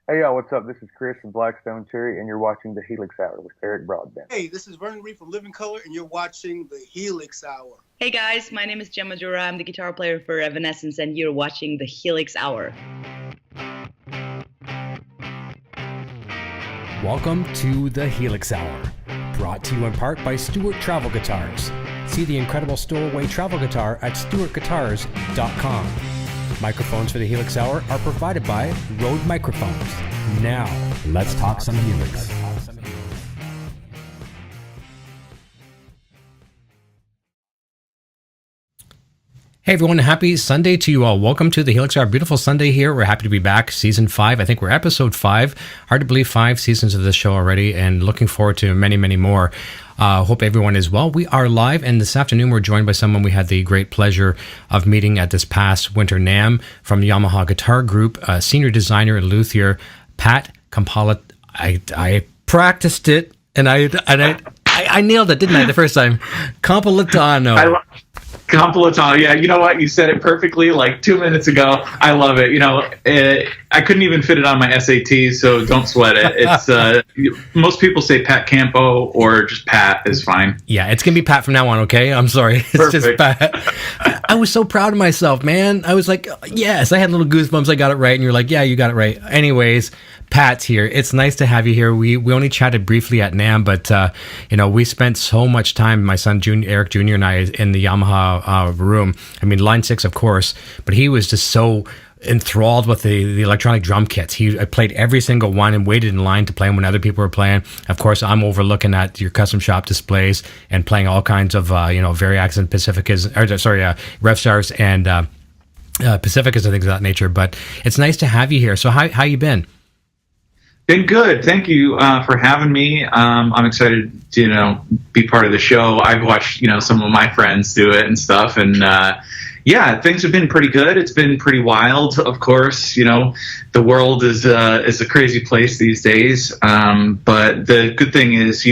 Hey y'all, what's up? This is Chris from Blackstone Cherry, and you're watching the Helix Hour with Eric Broadbent. Hey, this is Vernon Reed from Living Color, and you're watching the Helix Hour. Hey guys, my name is Gemma Jura. I'm the guitar player for Evanescence, and you're watching the Helix Hour. Welcome to the Helix Hour, brought to you in part by Stewart Travel Guitars. See the incredible stowaway travel guitar at stewartguitars.com. Microphones for the Helix Hour are provided by Rode Microphones. Now, let's talk some Helix. Hey everyone, happy Sunday to you all. Welcome to the Helix Hour. Beautiful Sunday here. We're happy to be back. Season 5. I think we're episode 5. Hard to believe 5 seasons of this show already, and looking forward to many, many more. Hope everyone is well. We are live, and this afternoon we're joined by someone we had the great pleasure of meeting at this past Winter NAMM from the Yamaha Guitar Group, senior designer at Luthier, Pat Campolattano. I practiced it, and I nailed it, didn't I, the first time? Campolattano. Campolattano, yeah, you know what? You said it perfectly like 2 minutes ago. I love it. You know, I couldn't even fit it on my SAT, so don't sweat it. It's most people say Pat Campo or just Pat is fine. Yeah, it's gonna be Pat from now on. Okay, I'm sorry, it's Perfect. just Pat. I was so proud of myself, man. I was like, yes, I had little goosebumps. I got it right, and you're like, yeah, you got it right. Anyways, Pat's here. It's nice to have you here. We only chatted briefly at NAMM, but we spent so much time, my son Eric Jr. and I, in the Yamaha room. I mean, line 6, of course, but he was just so enthralled with the electronic drum kits. I played every single one and waited in line to play them when other people were playing. Of course, I'm overlooking at your custom shop displays and playing all kinds of Variacs and Pacificas, Rev Stars and Pacificas and things of that nature. But it's nice to have you here. So how you been? Been good. Thank you for having me. I'm excited to be part of the show. I've watched some of my friends do it and stuff, and yeah, things have been pretty good. It's been pretty wild, of course. The world is a crazy place these days. But the good thing is,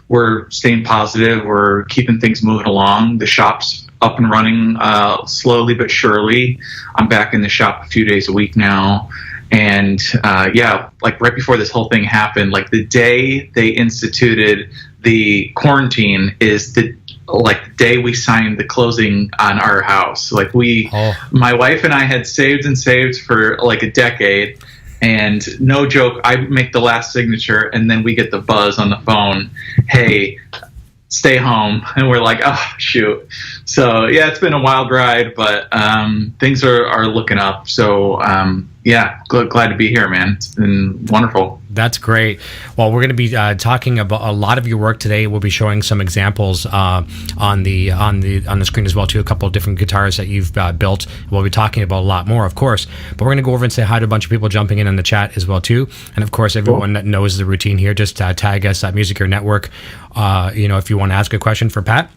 we're staying positive. We're keeping things moving along. The shop's up and running slowly but surely. I'm back in the shop a few days a week now. And like right before this whole thing happened, like the day they instituted the quarantine is the day we signed the closing on our house. Like my wife and I had saved and saved for like a decade, and no joke, I make the last signature and then we get the buzz on the phone, hey, stay home, and we're like, oh shoot. So yeah, it's been a wild ride, but things are looking up. So yeah, glad to be here, man. It's been wonderful. That's great. Well, we're going to be talking about a lot of your work today. We'll be showing some examples on the screen as well too. A couple of different guitars that you've built. We'll be talking about a lot more, of course. But we're going to go over and say hi to a bunch of people jumping in the chat as well too. And of course, everyone that knows the routine here, just tag us at Music Gear Network. If you want to ask a question for Pat.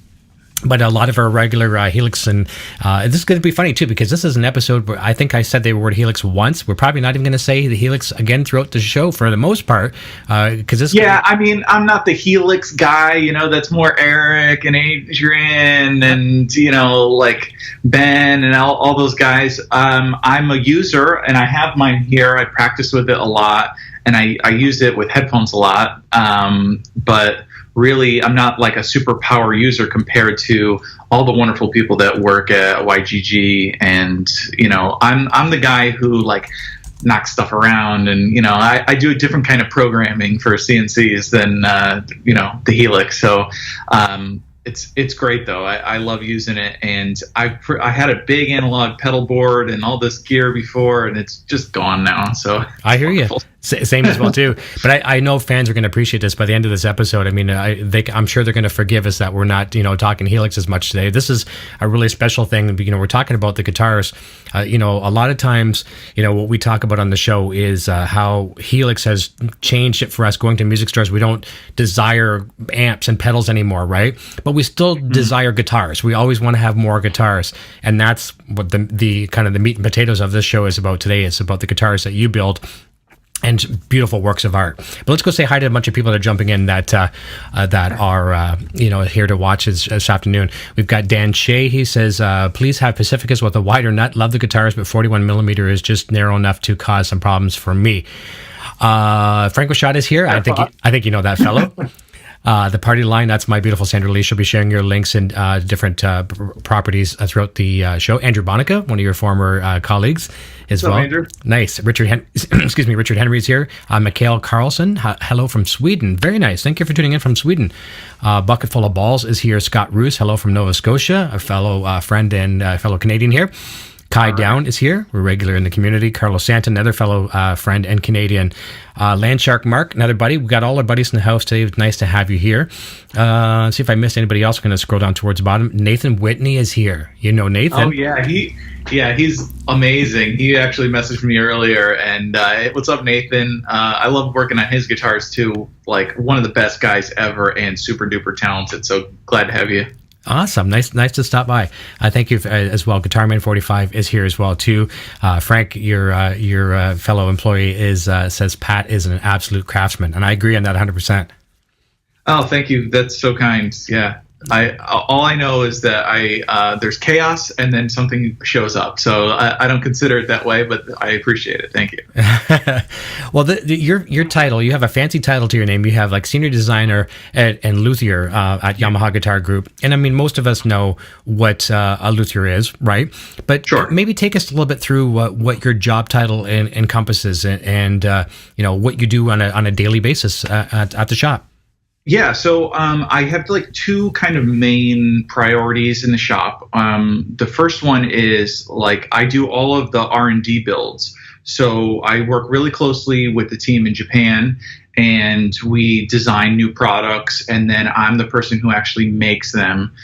But a lot of our regular Helix, and this is going to be funny too, because this is an episode where I think I said the word Helix once. We're probably not even going to say the Helix again throughout the show for the most part, because this. Yeah, I mean, I'm not the Helix guy. That's more Eric and Adrian and like Ben and all those guys. I'm a user, and I have mine here. I practice with it a lot, and I use it with headphones a lot. But really, I'm not like a super power user compared to all the wonderful people that work at YGG, and I'm the guy who like knocks stuff around, and I do a different kind of programming for CNCs than the Helix. So it's great though. I love using it, and I had a big analog pedal board and all this gear before, and it's just gone now. So I hear you. Same as well too. But I know fans are going to appreciate this by the end of this episode. I mean, I'm sure they're going to forgive us that we're not talking Helix as much today. This is a really special thing. We're talking about the guitars. A lot of times, what we talk about on the show is how Helix has changed it for us. Going to music stores, we don't desire amps and pedals anymore, right? But we still desire guitars. We always want to have more guitars, and that's what the kind of the meat and potatoes of this show is about today. It's about the guitars that you build. and beautiful works of art. But let's go say hi to a bunch of people that are jumping in that are here to watch this afternoon. We've got Dan Shea. He says, please have Pacificus with a wider nut. Love the guitars, but 41 millimeter is just narrow enough to cause some problems for me. Frank Rashad is here. I think you know that fellow. The party line, that's my beautiful Sandra Lee. She'll be sharing your links and different properties throughout the show. Andrew Bonica, one of your former colleagues as well. Andrew? Nice. Richard Henry's here. Mikhail Carlson, hello from Sweden. Very nice. Thank you for tuning in from Sweden. Bucket Full of Balls is here. Scott Roos, hello from Nova Scotia, a fellow friend and fellow Canadian here. Kai Down is here. We're regular in the community. Carlo Santin, another fellow friend and Canadian. Landshark Mark, another buddy. We've got all our buddies in the house today. It's nice to have you here. Let's see if I missed anybody else. I'm going to scroll down towards the bottom. Nathan Whitney is here. You know Nathan. Oh, yeah. He's amazing. He actually messaged me earlier. And what's up, Nathan? I love working on his guitars, too. Like, one of the best guys ever and super duper talented. So glad to have you. Awesome. Nice to stop by. Thank you as well. Guitarman45 is here as well too. Frank, your fellow employee says Pat is an absolute craftsman, and I agree on that 100%. Oh, thank you. That's so kind. Yeah. All I know is that there's chaos and then something shows up. So I don't consider it that way, but I appreciate it. Thank you. Well, your title, you have a fancy title to your name. You have like senior designer and luthier at Yamaha Guitar Group. And I mean, most of us know what a luthier is, right? But sure. Maybe take us a little bit through what your job title encompasses and what you do on a daily basis at the shop. Yeah, so I have like two kind of main priorities in the shop. The first one is like I do all of the R&D builds. So I work really closely with the team in Japan, and we design new products, and then I'm the person who actually makes them,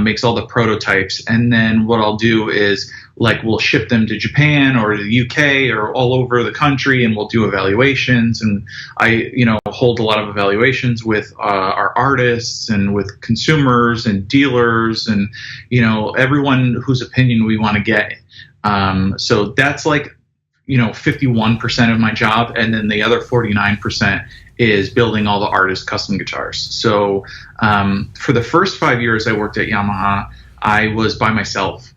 makes all the prototypes. And then what I'll do is like we'll ship them to Japan or the UK or all over the country, and we'll do evaluations. And I, hold a lot of evaluations with our artists and with consumers and dealers and, everyone whose opinion we want to get. So that's like, 51% of my job. And then the other 49% is building all the artist custom guitars. So for the first 5 years I worked at Yamaha, I was by myself.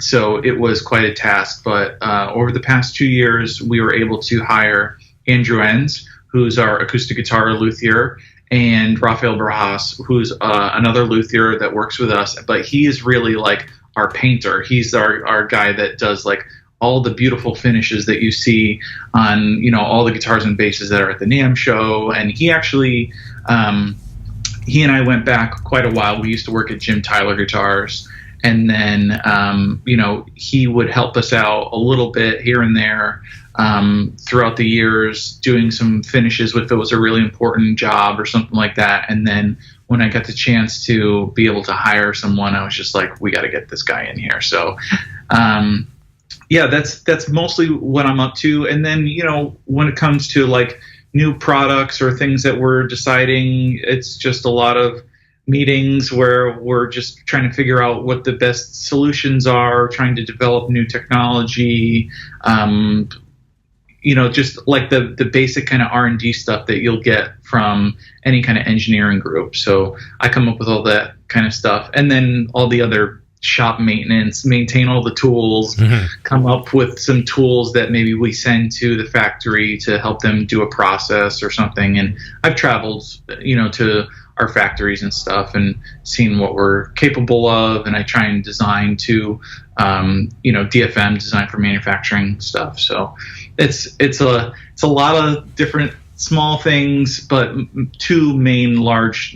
So it was quite a task, but over the past 2 years, we were able to hire Andrew Enns, who's our acoustic guitar luthier, and Rafael Barajas, who's another luthier that works with us, but he is really like our painter. He's our guy that does like all the beautiful finishes that you see on, all the guitars and basses that are at the NAMM show. And he actually, he and I went back quite a while. We used to work at Jim Tyler Guitars, and then, he would help us out a little bit here and there throughout the years, doing some finishes if it was a really important job or something like that. And then when I got the chance to be able to hire someone, I was just like, we got to get this guy in here. So, yeah, that's mostly what I'm up to. And then, when it comes to like new products or things that we're deciding, it's just a lot of meetings where we're just trying to figure out what the best solutions are, trying to develop new technology, just like the basic kind of R&D stuff that you'll get from any kind of engineering group. So I come up with all that kind of stuff. And then all the other shop maintenance, maintain all the tools, come up with some tools that maybe we send to the factory to help them do a process or something. And I've traveled, to our factories and stuff and seen what we're capable of. And I try and design to, DFM, design for manufacturing stuff. So it's a lot of different small things, but two main large,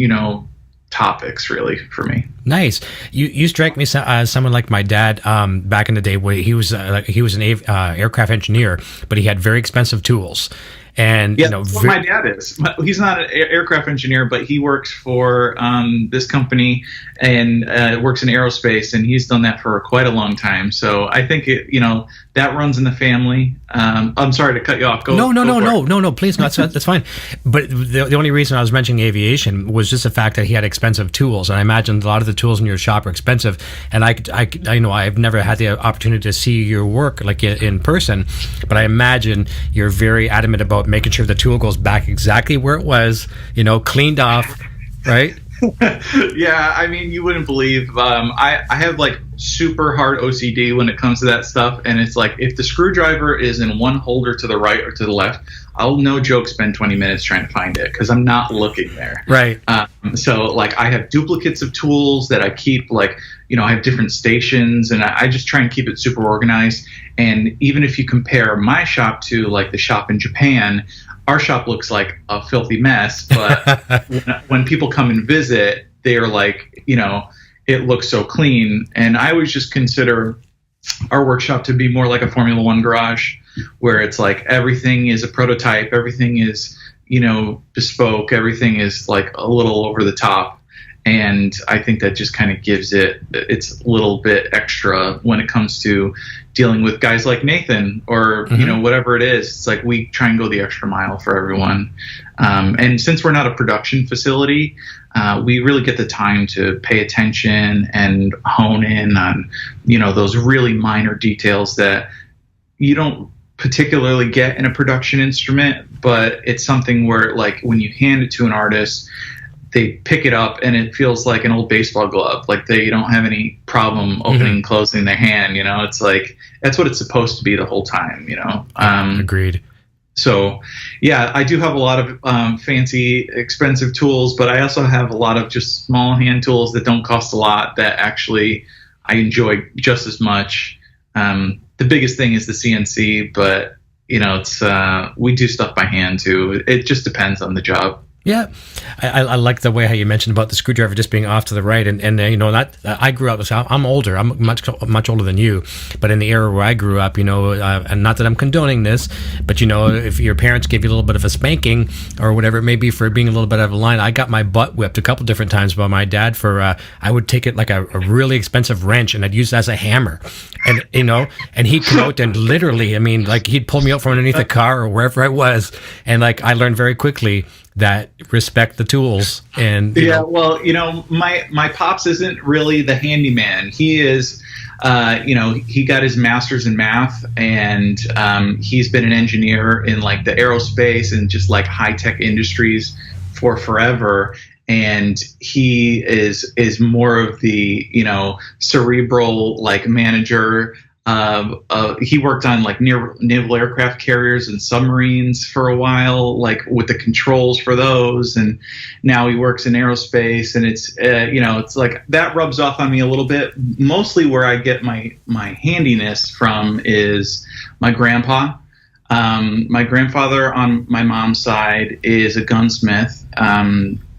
topics really for me. Nice. You strike me as someone like my dad back in the day where he was an aircraft engineer, but he had very expensive tools. And that's what my dad is. He's not an aircraft engineer, but he works for this company and works in aerospace, and he's done that for quite a long time. So I think that runs in the family. I'm sorry to cut you off. No, please, no, that's fine. But the only reason I was mentioning aviation was just the fact that he had expensive tools, and I imagine a lot of the the tools in your shop are expensive. And I know I've never had the opportunity to see your work like in person, but I imagine you're very adamant about making sure the tool goes back exactly where it was, cleaned off, right? Yeah, I mean, you wouldn't believe. I have like super hard OCD when it comes to that stuff, and it's like if the screwdriver is in one holder to the right or to the left, I'll no joke spend 20 minutes trying to find it because I'm not looking there. Right. So like I have duplicates of tools that I keep, like, I have different stations, and I just try and keep it super organized. And even if you compare my shop to like the shop in Japan, our shop looks like a filthy mess, but when people come and visit, they're like, it looks so clean. And I always just consider our workshop to be more like a Formula One garage, where it's like everything is a prototype, everything is, bespoke, everything is like a little over the top. And I think that just kind of gives it's a little bit extra when it comes to dealing with guys like Nathan or, whatever it is. It's like we try and go the extra mile for everyone. And since we're not a production facility, we really get the time to pay attention and hone in on, those really minor details that you don't particularly get in a production instrument, but it's something where, like, when you hand it to an artist, they pick it up and it feels like an old baseball glove. Like they don't have any problem opening and closing their hand. It's like, that's what it's supposed to be the whole time, Agreed. So yeah, I do have a lot of fancy, expensive tools, but I also have a lot of just small hand tools that don't cost a lot that actually I enjoy just as much. The biggest thing is the CNC, but it's, we do stuff by hand too. It just depends on the job. Yeah, I like the way how you mentioned about the screwdriver just being off to the right, and that I grew up. So I'm older. I'm much older than you, but in the era where I grew up, and not that I'm condoning this, but if your parents gave you a little bit of a spanking or whatever it may be for being a little bit out of line, I got my butt whipped a couple different times by my dad for I would take it like a really expensive wrench and I'd use it as a hammer, and and he'd come out and literally, like he'd pull me out from underneath the car or wherever I was, and like I learned very quickly that respect the tools. And well, my pops isn't really the handyman. He is he got his master's in math, and he's been an engineer in like the aerospace and just like high-tech industries for forever. And he is more of the cerebral like manager. He worked on like naval aircraft carriers and submarines for a while, like with the controls for those, and now he works in aerospace. And it's it's like that rubs off on me a little bit. Mostly where I get my handiness from is my grandpa. My grandfather on my mom's side is a gunsmith.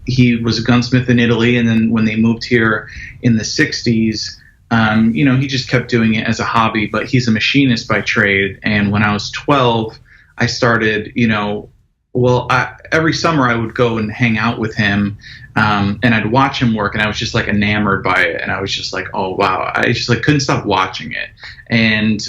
He was a gunsmith in Italy, and then when they moved here in the 60s, he just kept doing it as a hobby, but he's a machinist by trade. And when I was 12, I started, every summer I would go and hang out with him, and I'd watch him work, and I was just like enamored by it. And I was just like, oh, wow. I just like couldn't stop watching it. And,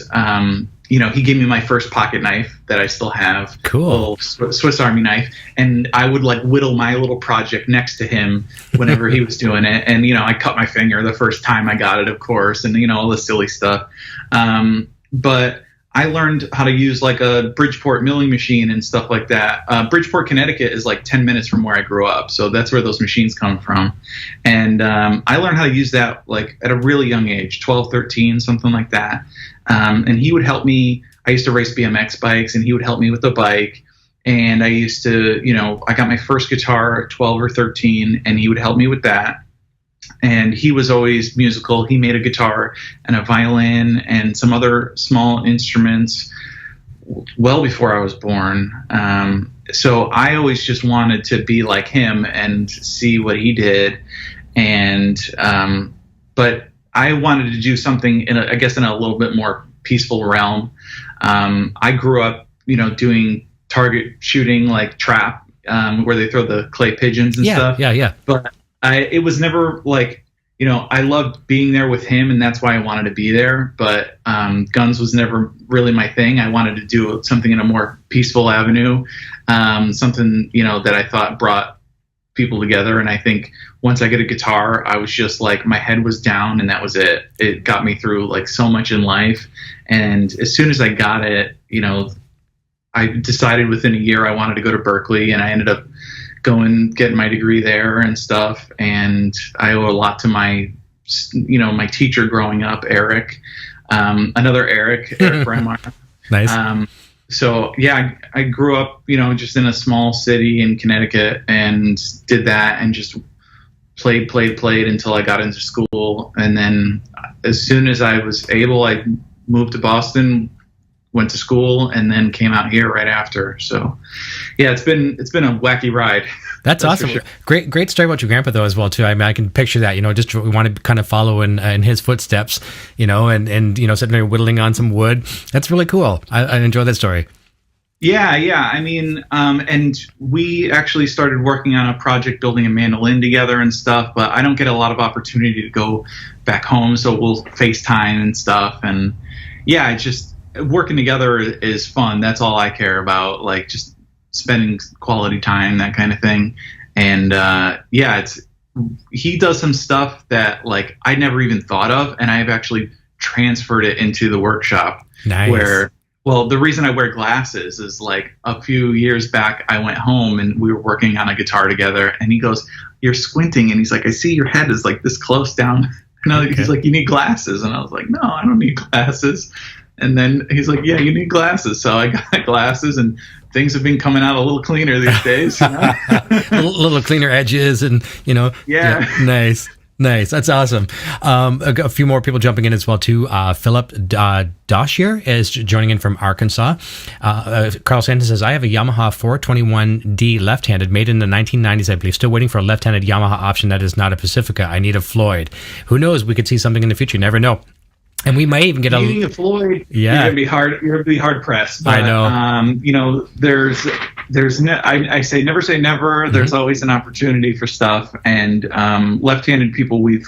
he gave me my first pocket knife that I still have. Cool. A little Swiss Army knife. And I would like whittle my little project next to him whenever he was doing it. And, I cut my finger the first time I got it, of course, and, all the silly stuff. But I learned how to use like a Bridgeport milling machine and stuff like that. Bridgeport, Connecticut is like 10 minutes from where I grew up. So that's where those machines come from. And I learned how to use that like at a really young age, 12, 13, something like that. And he would help me. I used to race BMX bikes, and he would help me with the bike. And I used to, I got my first guitar at 12 or 13, and he would help me with that. And he was always musical. He made a guitar and a violin and some other small instruments well before I was born. So I always just wanted to be like him and see what he did. And but I wanted to do something in a little bit more peaceful realm. I grew up, doing target shooting, like trap, where they throw the clay pigeons and stuff. Yeah. But it was never like, I loved being there with him, and that's why I wanted to be there. But guns was never really my thing. I wanted to do something in a more peaceful avenue, something, that I thought brought people together. And I think once I get a guitar, I was just like, my head was down and that was it. It got me through like so much in life. And as soon as I got it, you know, I decided within a year I wanted to go to Berkeley, and I ended up getting my degree there and stuff. And I owe a lot to my teacher growing up, Eric, another Eric Bremar. Nice. So yeah, I grew up, you know, just in a small city in Connecticut, and did that and just played until I got into school. And then as soon as I was able, I moved to Boston, went to school, and then came out here right after. So yeah, it's been a wacky ride. That's awesome. Sure. Great story about your grandpa though as well too. I mean, I can picture that, you know, just we want to kind of follow in his footsteps, you know, and you know, sitting there whittling on some wood. That's really cool. I enjoy that story. Yeah. I mean, and we actually started working on a project building a mandolin together and stuff, but I don't get a lot of opportunity to go back home, so we'll FaceTime and stuff. And yeah, it's just working together is fun. That's all I care about, like just spending quality time, that kind of thing. And yeah, he does some stuff that like I never even thought of, and I've actually transferred it into the workshop. Nice. Where, well, the reason I wear glasses is like a few years back I went home and we were working on a guitar together, and he goes, "You're squinting," and he's like, "I see your head is like this close down." And he's like, "You need glasses," and I was like, "No, I don't need glasses." And then he's like, "Yeah, you need glasses." So I got glasses, and things have been coming out a little cleaner these days. You know? little cleaner edges, and you know. Yeah. Nice. That's awesome. A few more people jumping in as well too. Philip Doshier is joining in from Arkansas. Carl Santin says, "I have a Yamaha 421D left-handed, made in the 1990s, I believe. Still waiting for a left-handed Yamaha option that is not a Pacifica. I need a Floyd. Who knows? We could see something in the future. You never know." And we may even get needing a Floyd. Yeah, you're gonna be hard pressed. But, I know. You know, I say never say never. Mm-hmm. There's always an opportunity for stuff. And left-handed people, we've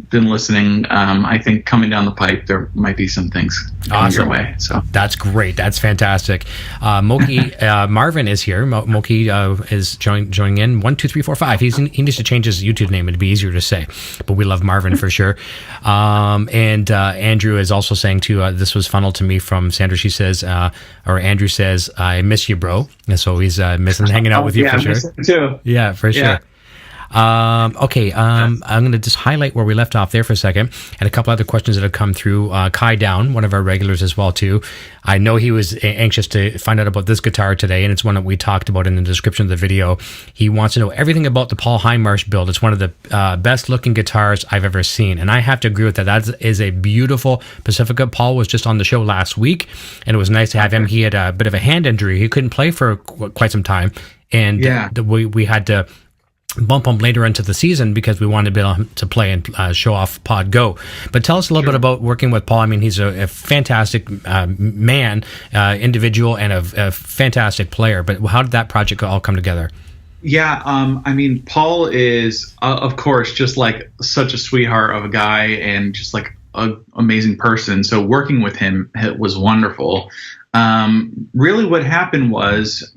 been listening. I think coming down the pipe, there might be some things coming your way. So that's great. That's fantastic. Moki Marvin is here. Moki is joining in. 1, 2, 3, 4, 5. He needs to change his YouTube name. It'd be easier to say, but we love Marvin for sure. And Andrew is also saying too, this was funneled to me from Sandra. She says, or Andrew says, "I miss you, bro." And so he's missing hanging out with you for sure. I miss him too. Yeah, for sure. Okay, I'm going to just highlight where we left off there for a second, and a couple other questions that have come through. Kai Down, one of our regulars as well too. I know he was anxious to find out about this guitar today, and it's one that we talked about in the description of the video. He wants to know everything about the Paul Hindmarsh build. It's one of the best looking guitars I've ever seen, and I have to agree with that. That is a beautiful Pacifica. Paul was just on the show last week, and it was nice to have him. He had a bit of a hand injury. He couldn't play for quite some time, and we had to bump him later into the season because we wanted to be able to play and show off Pod Go. But tell us a little bit about working with Paul. I mean, he's a fantastic man, individual, and a fantastic player. But how did that project all come together? Yeah, I mean, Paul is, of course, just like such a sweetheart of a guy and just like an amazing person. So working with him was wonderful. Really what happened was,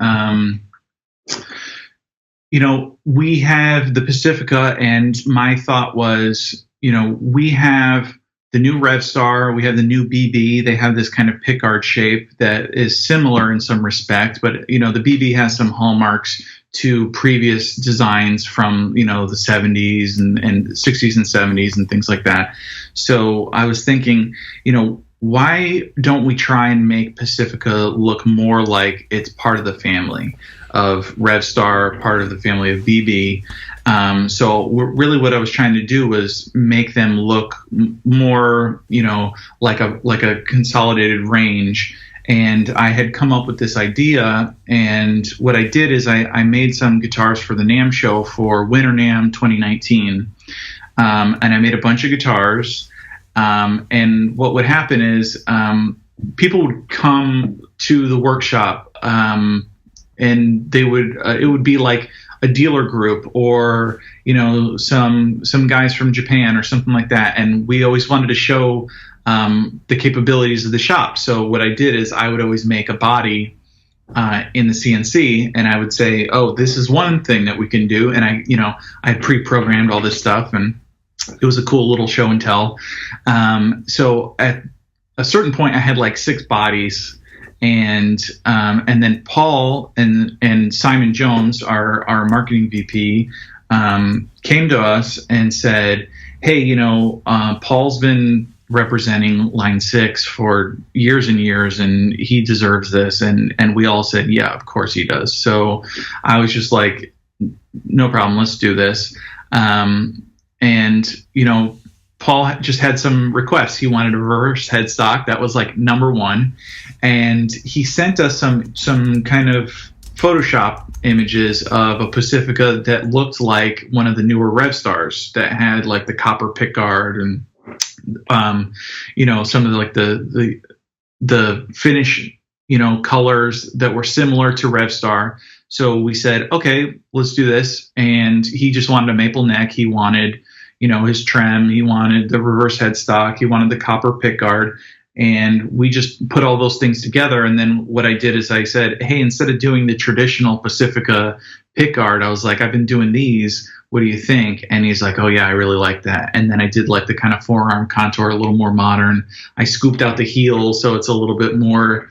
you know, we have the Pacifica, and my thought was, you know, we have the new Revstar, we have the new BB. They have this kind of pickguard shape that is similar in some respect, but, you know, the BB has some hallmarks to previous designs from, you know, the 70s and 60s and 70s and things like that. So I was thinking, you know, why don't we try and make Pacifica look more like it's part of the family of Revstar, part of the family of BB? So really what I was trying to do was make them look more, you know, like a consolidated range. And I had come up with this idea, and what I did is I made some guitars for the NAMM show for Winter NAMM 2019. And I made a bunch of guitars. And what would happen is people would come to the workshop, and they would it would be like a dealer group, or, you know, some guys from Japan or something like that. And we always wanted to show the capabilities of the shop. So what I did is I would always make a body in the CNC, and I would say, oh, this is one thing that we can do. And I pre-programmed all this stuff, and it was a cool little show and tell. So at a certain point, I had like 6 bodies, and then Paul and Simon Jones, our marketing VP, came to us and said, hey, Paul's been representing line 6 for years and years, and he deserves this. And we all said, yeah, of course he does. So I was just like, no problem, let's do this. And Paul just had some requests. He wanted a reverse headstock. That was like number 1. And he sent us some kind of Photoshop images of a Pacifica that looked like one of the newer Revstars that had like the copper pickguard and some of the finish, colors that were similar to Revstar. So we said, okay, let's do this. And he just wanted a maple neck. He wanted, his trim. He wanted the reverse headstock. He wanted the copper pickguard. And we just put all those things together. And then what I did is I said, hey, instead of doing the traditional Pacifica pickguard, I was like, I've been doing these. What do you think? And he's like, oh, yeah, I really like that. And then I did like the kind of forearm contour, a little more modern. I scooped out the heel so it's a little bit more,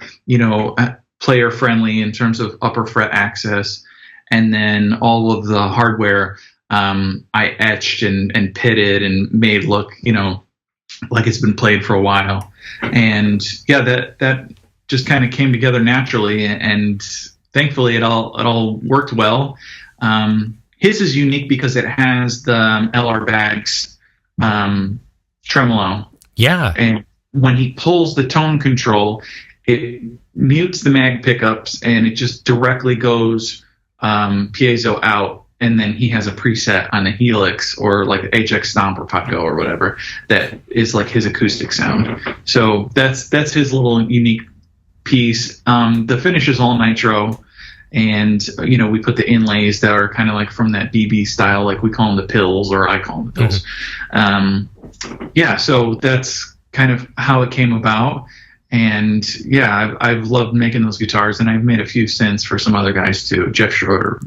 player friendly in terms of upper fret access. And then all of the hardware I etched and pitted and made look, like it's been played for a while. And yeah, that just kind of came together naturally, and thankfully it all worked well. His is unique because it has the LR Bags tremolo. Yeah. And when he pulls the tone control, it mutes the mag pickups and it just directly goes piezo out. And then he has a preset on the Helix or like the HX Stomp or Potgo or whatever that is like his acoustic sound. So that's his little unique piece. The finish is all nitro. And, we put the inlays that are kind of like from that BB style, like we call them the pills, or I call them the pills. Mm-hmm. So that's kind of how it came about. And yeah, I've loved making those guitars, and I've made a few since for some other guys too, Jeff Schroeder,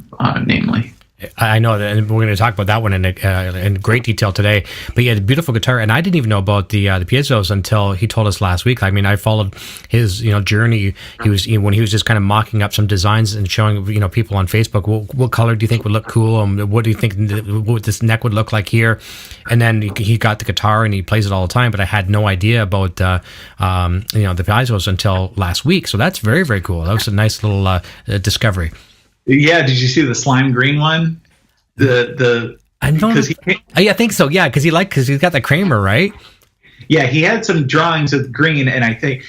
namely. I know that, and we're going to talk about that one in great detail today. But yeah, the beautiful guitar, and I didn't even know about the piezos until he told us last week. I mean, I followed his journey. He was when he was just kind of mocking up some designs and showing people on Facebook. What color do you think would look cool? What do you think what this neck would look like here? And then he got the guitar and he plays it all the time. But I had no idea about the piezos until last week. So that's very, very cool. That was a nice little discovery. Yeah, did you see the slime green one? I think so. Yeah, because he's got the Kramer, right? Yeah, he had some drawings of green, and I think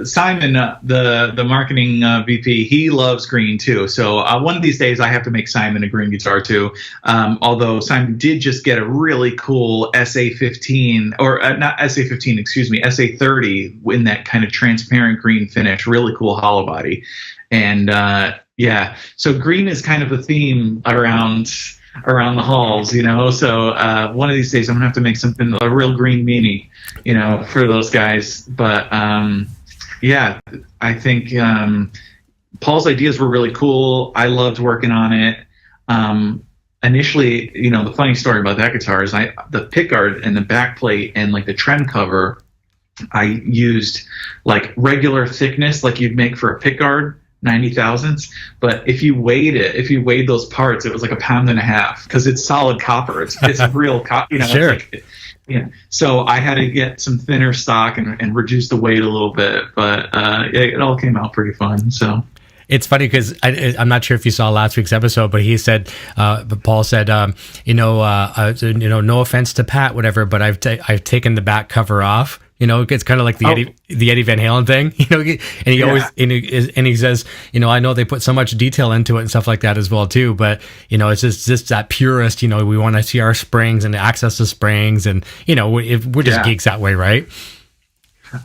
Simon, the marketing VP, he loves green too. So one of these days, I have to make Simon a green guitar too. Although Simon did just get a really cool SA15, or not SA15, excuse me, SA30 in that kind of transparent green finish. Really cool hollow body, and yeah, so green is kind of a theme around the halls, so one of these days I'm gonna have to make a real green meanie, for those guys. But yeah, I think Paul's ideas were really cool. I loved working on it. Initially, the funny story about that guitar is the pickguard and the backplate and like the trem cover, I used like regular thickness like you'd make for a pickguard, 90 thousandths, but if you weighed those parts, it was like 1.5 pounds because it's solid copper. It's real copper. Sure. Yeah. So I had to get some thinner stock and reduce the weight a little bit, but it all came out pretty fun. So. It's funny because I'm not sure if you saw last week's episode, but he said, Paul said, no offense to Pat, whatever, but I've taken the back cover off. It's kind of like the Eddie Van Halen thing, and he always, and he says, I know they put so much detail into it and stuff like that as well too, but it's just that purist, we want to see our springs and access to springs, and we're just geeks that way, right?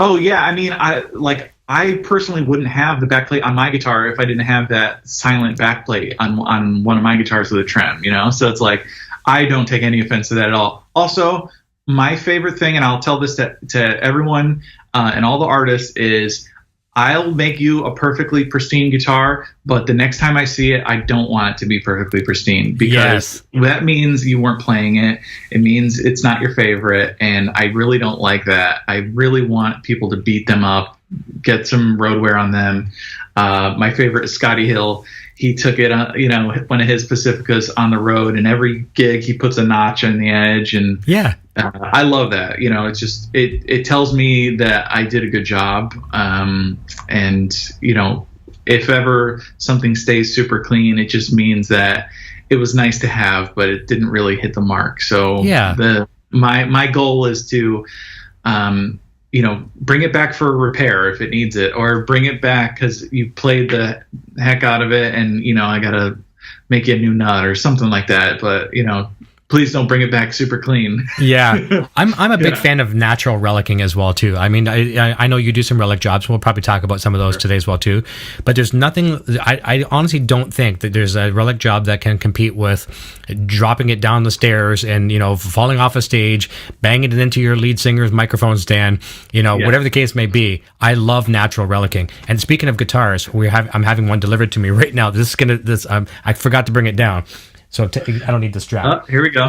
Oh yeah. I mean, I personally wouldn't have the backplate on my guitar if I didn't have that silent backplate on one of my guitars with a trem, so it's like, I don't take any offense to that at all. Also, my favorite thing, and I'll tell this to everyone and all the artists, is I'll make you a perfectly pristine guitar, but the next time I see it, I don't want it to be perfectly pristine, because that means you weren't playing it. It means it's not your favorite, and I really don't like that. I really want people to beat them up, get some road wear on them. My favorite is Scotty Hill. He took it, one of his Pacificas on the road, and every gig he puts a notch on the edge, and I love that. It's just it tells me that I did a good job, and if ever something stays super clean, it just means that it was nice to have, but it didn't really hit the mark. So my goal is to bring it back for repair if it needs it, or bring it back because you played the heck out of it, and I gotta make you a new nut or something like that. But please don't bring it back super clean. I'm a big fan of natural relicing as well too. I mean, I know you do some relic jobs. We'll probably talk about some of those today as well too. But there's nothing. I honestly don't think that there's a relic job that can compete with dropping it down the stairs and falling off a stage, banging it into your lead singer's microphone stand. Whatever the case may be. I love natural relicing. And speaking of guitars, I'm having one delivered to me right now. I forgot to bring it down. So I don't need the strap. Here we go.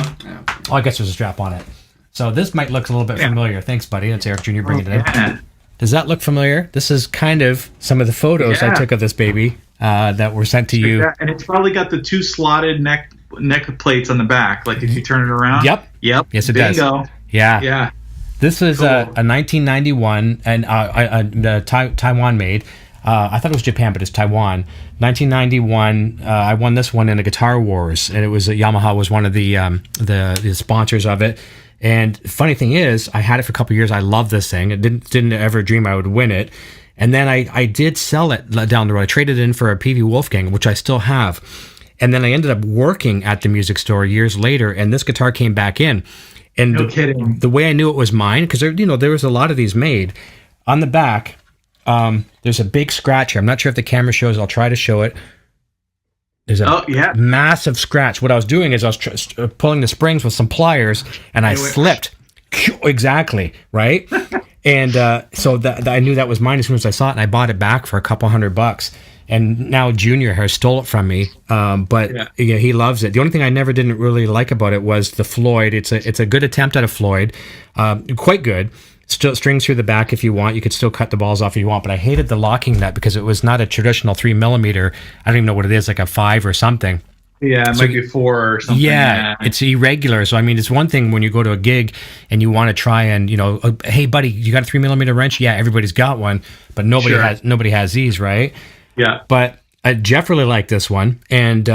Oh, I guess there's a strap on it. So this might look a little bit familiar. Thanks, buddy. That's Eric Jr. bringing it in. Does that look familiar? This is kind of some of the photos I took of this baby that were sent to you. And it's probably got the 2 slotted neck plates on the my like if you turn it around. Yep. Yes, it does. Bingo. Yeah. This is a 1991 and Taiwan made. I thought it was Japan, but it's Taiwan. 1991. I won this one in a Guitar Wars, and it was Yamaha was one of the sponsors of it. And funny thing is, I had it for a couple of years. I love this thing. I didn't ever dream I would win it. And then I did sell it down the road. I traded it in for a PV Wolfgang, which I still have. And then I ended up working at the music store years later, and this guitar came back in. And no kidding. The way I knew it was mine, because there was a lot of these made on the back. There's a big scratch here. I'm not sure if the camera shows. I'll try to show it. There's a massive scratch. What I was doing is I was pulling the springs with some pliers, and I slipped. Exactly, right? And so that I knew that was mine as soon as I saw it, and I bought it back for a couple $100. And now Junior has stole it from me, but he loves it. The only thing I didn't really like about it was the Floyd. It's a good attempt at a Floyd, quite good. Still strings through the back if you want. You could still cut the balls off if you want, but I hated the locking nut because it was not a traditional 3mm. I don't even know what it is, like a 5 or something. Yeah, it might be 4 or something. Yeah, it's irregular. So I mean, it's one thing when you go to a gig and you want to try and hey buddy, you got a 3mm wrench? Yeah, everybody's got one, but nobody has these, right? Yeah, but. Jeff really liked this one, and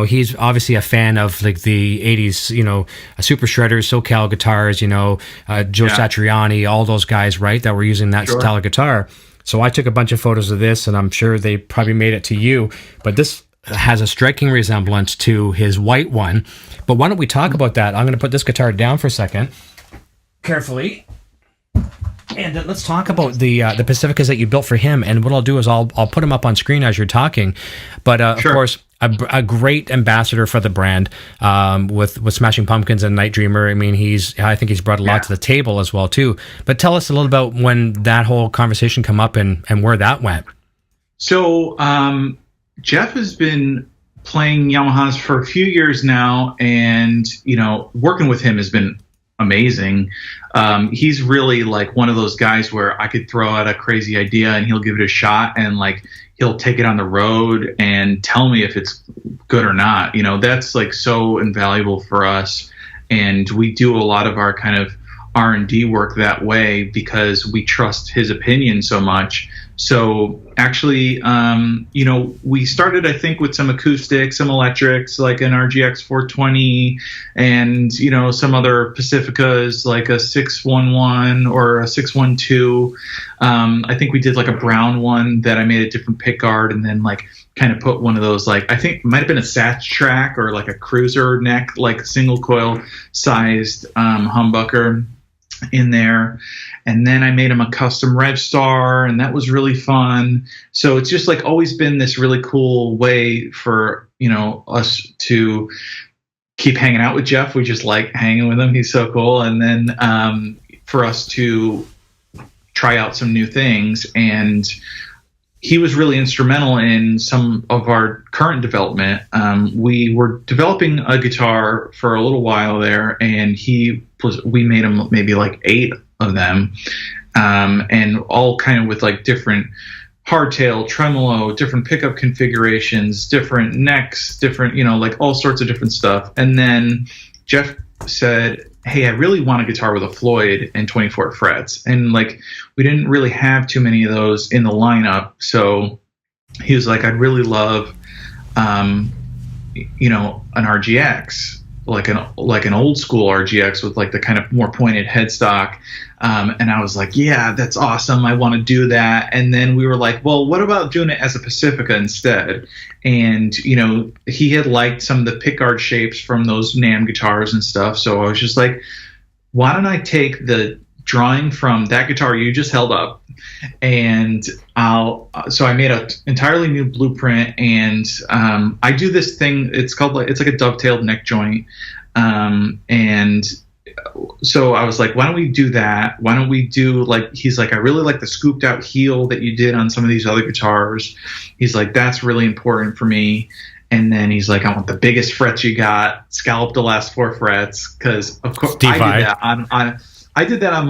he's obviously a fan of like the 80s, Super Shredders, SoCal guitars, Joe Satriani, all those guys, right, that were using that style of guitar. So I took a bunch of photos of this, and I'm sure they probably made it to you, but this has a striking resemblance to his white one. But why don't we talk about that? I'm going to put this guitar down for a second, carefully. And let's talk about the Pacificas that you built for him. And what I'll do is I'll put them up on screen as you're talking. But of course, a great ambassador for the brand with Smashing Pumpkins and Night Dreamer. I mean, I think he's brought a lot to the table as well too. But tell us a little about when that whole conversation come up and where that went. So Jeff has been playing Yamahas for a few years now, and working with him has been amazing. He's really like one of those guys where I could throw out a crazy idea and he'll give it a shot, and like he'll take it on the road and tell me if it's good or not. That's like so invaluable for us, and we do a lot of our kind of R&D work that way because we trust his opinion so much. So actually, we started, I think, with some acoustics, some electrics, like an RGX 420, and, some other Pacificas, like a 611 or a 612. I think we did like a brown one that I made a different pick guard, and then like kind of put one of those, like, I think it might have been a Satch track or like a cruiser neck, like single coil sized humbucker in there. And then I made him a custom Rev Star, and that was really fun. So it's just like always been this really cool way for, us to keep hanging out with Jeff. We just like hanging with him. He's so cool. And then for us to try out some new things. And he was really instrumental in some of our current development. We were developing a guitar for a little while there, and we made him maybe like 8 of them, and all kind of with like different hardtail, tremolo, different pickup configurations, different necks, different, like all sorts of different stuff. And then Jeff said, hey, I really want a guitar with a Floyd and 24 frets. And like, we didn't really have too many of those in the lineup. So he was like, I'd really love, an RGX, like an old school RGX with like the kind of more pointed headstock. And I was like, yeah, that's awesome. I want to do that. And then we were like, well, what about doing it as a Pacifica instead? And, he had liked some of the pickguard shapes from those NAMM guitars and stuff. So I was just like, why don't I take the drawing from that guitar you just held up, and so I made an entirely new blueprint, and I do this thing. It's like a dovetailed neck joint, and so I was like, why don't we do that? Why don't we do like, he's like, I really like the scooped out heel that you did on some of these other guitars. He's like, that's really important for me. And then he's like, I want the biggest frets you got, scallop the last 4 frets, because of course I did that on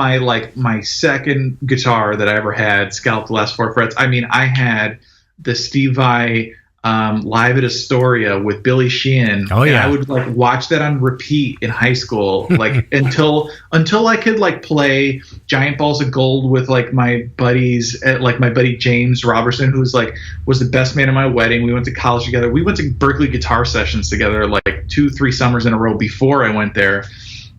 my second guitar that I ever had, scallop the last 4 frets. I mean, I had the Steve Vai Live at Astoria with Billy Sheehan. Oh yeah, and I would like watch that on repeat in high school, like until I could like play Giant Balls of Gold with like my buddies, like my buddy James Robertson, who was the best man at my wedding. We went to college together. We went to Berkeley guitar sessions together like 2-3 summers in a row before I went there.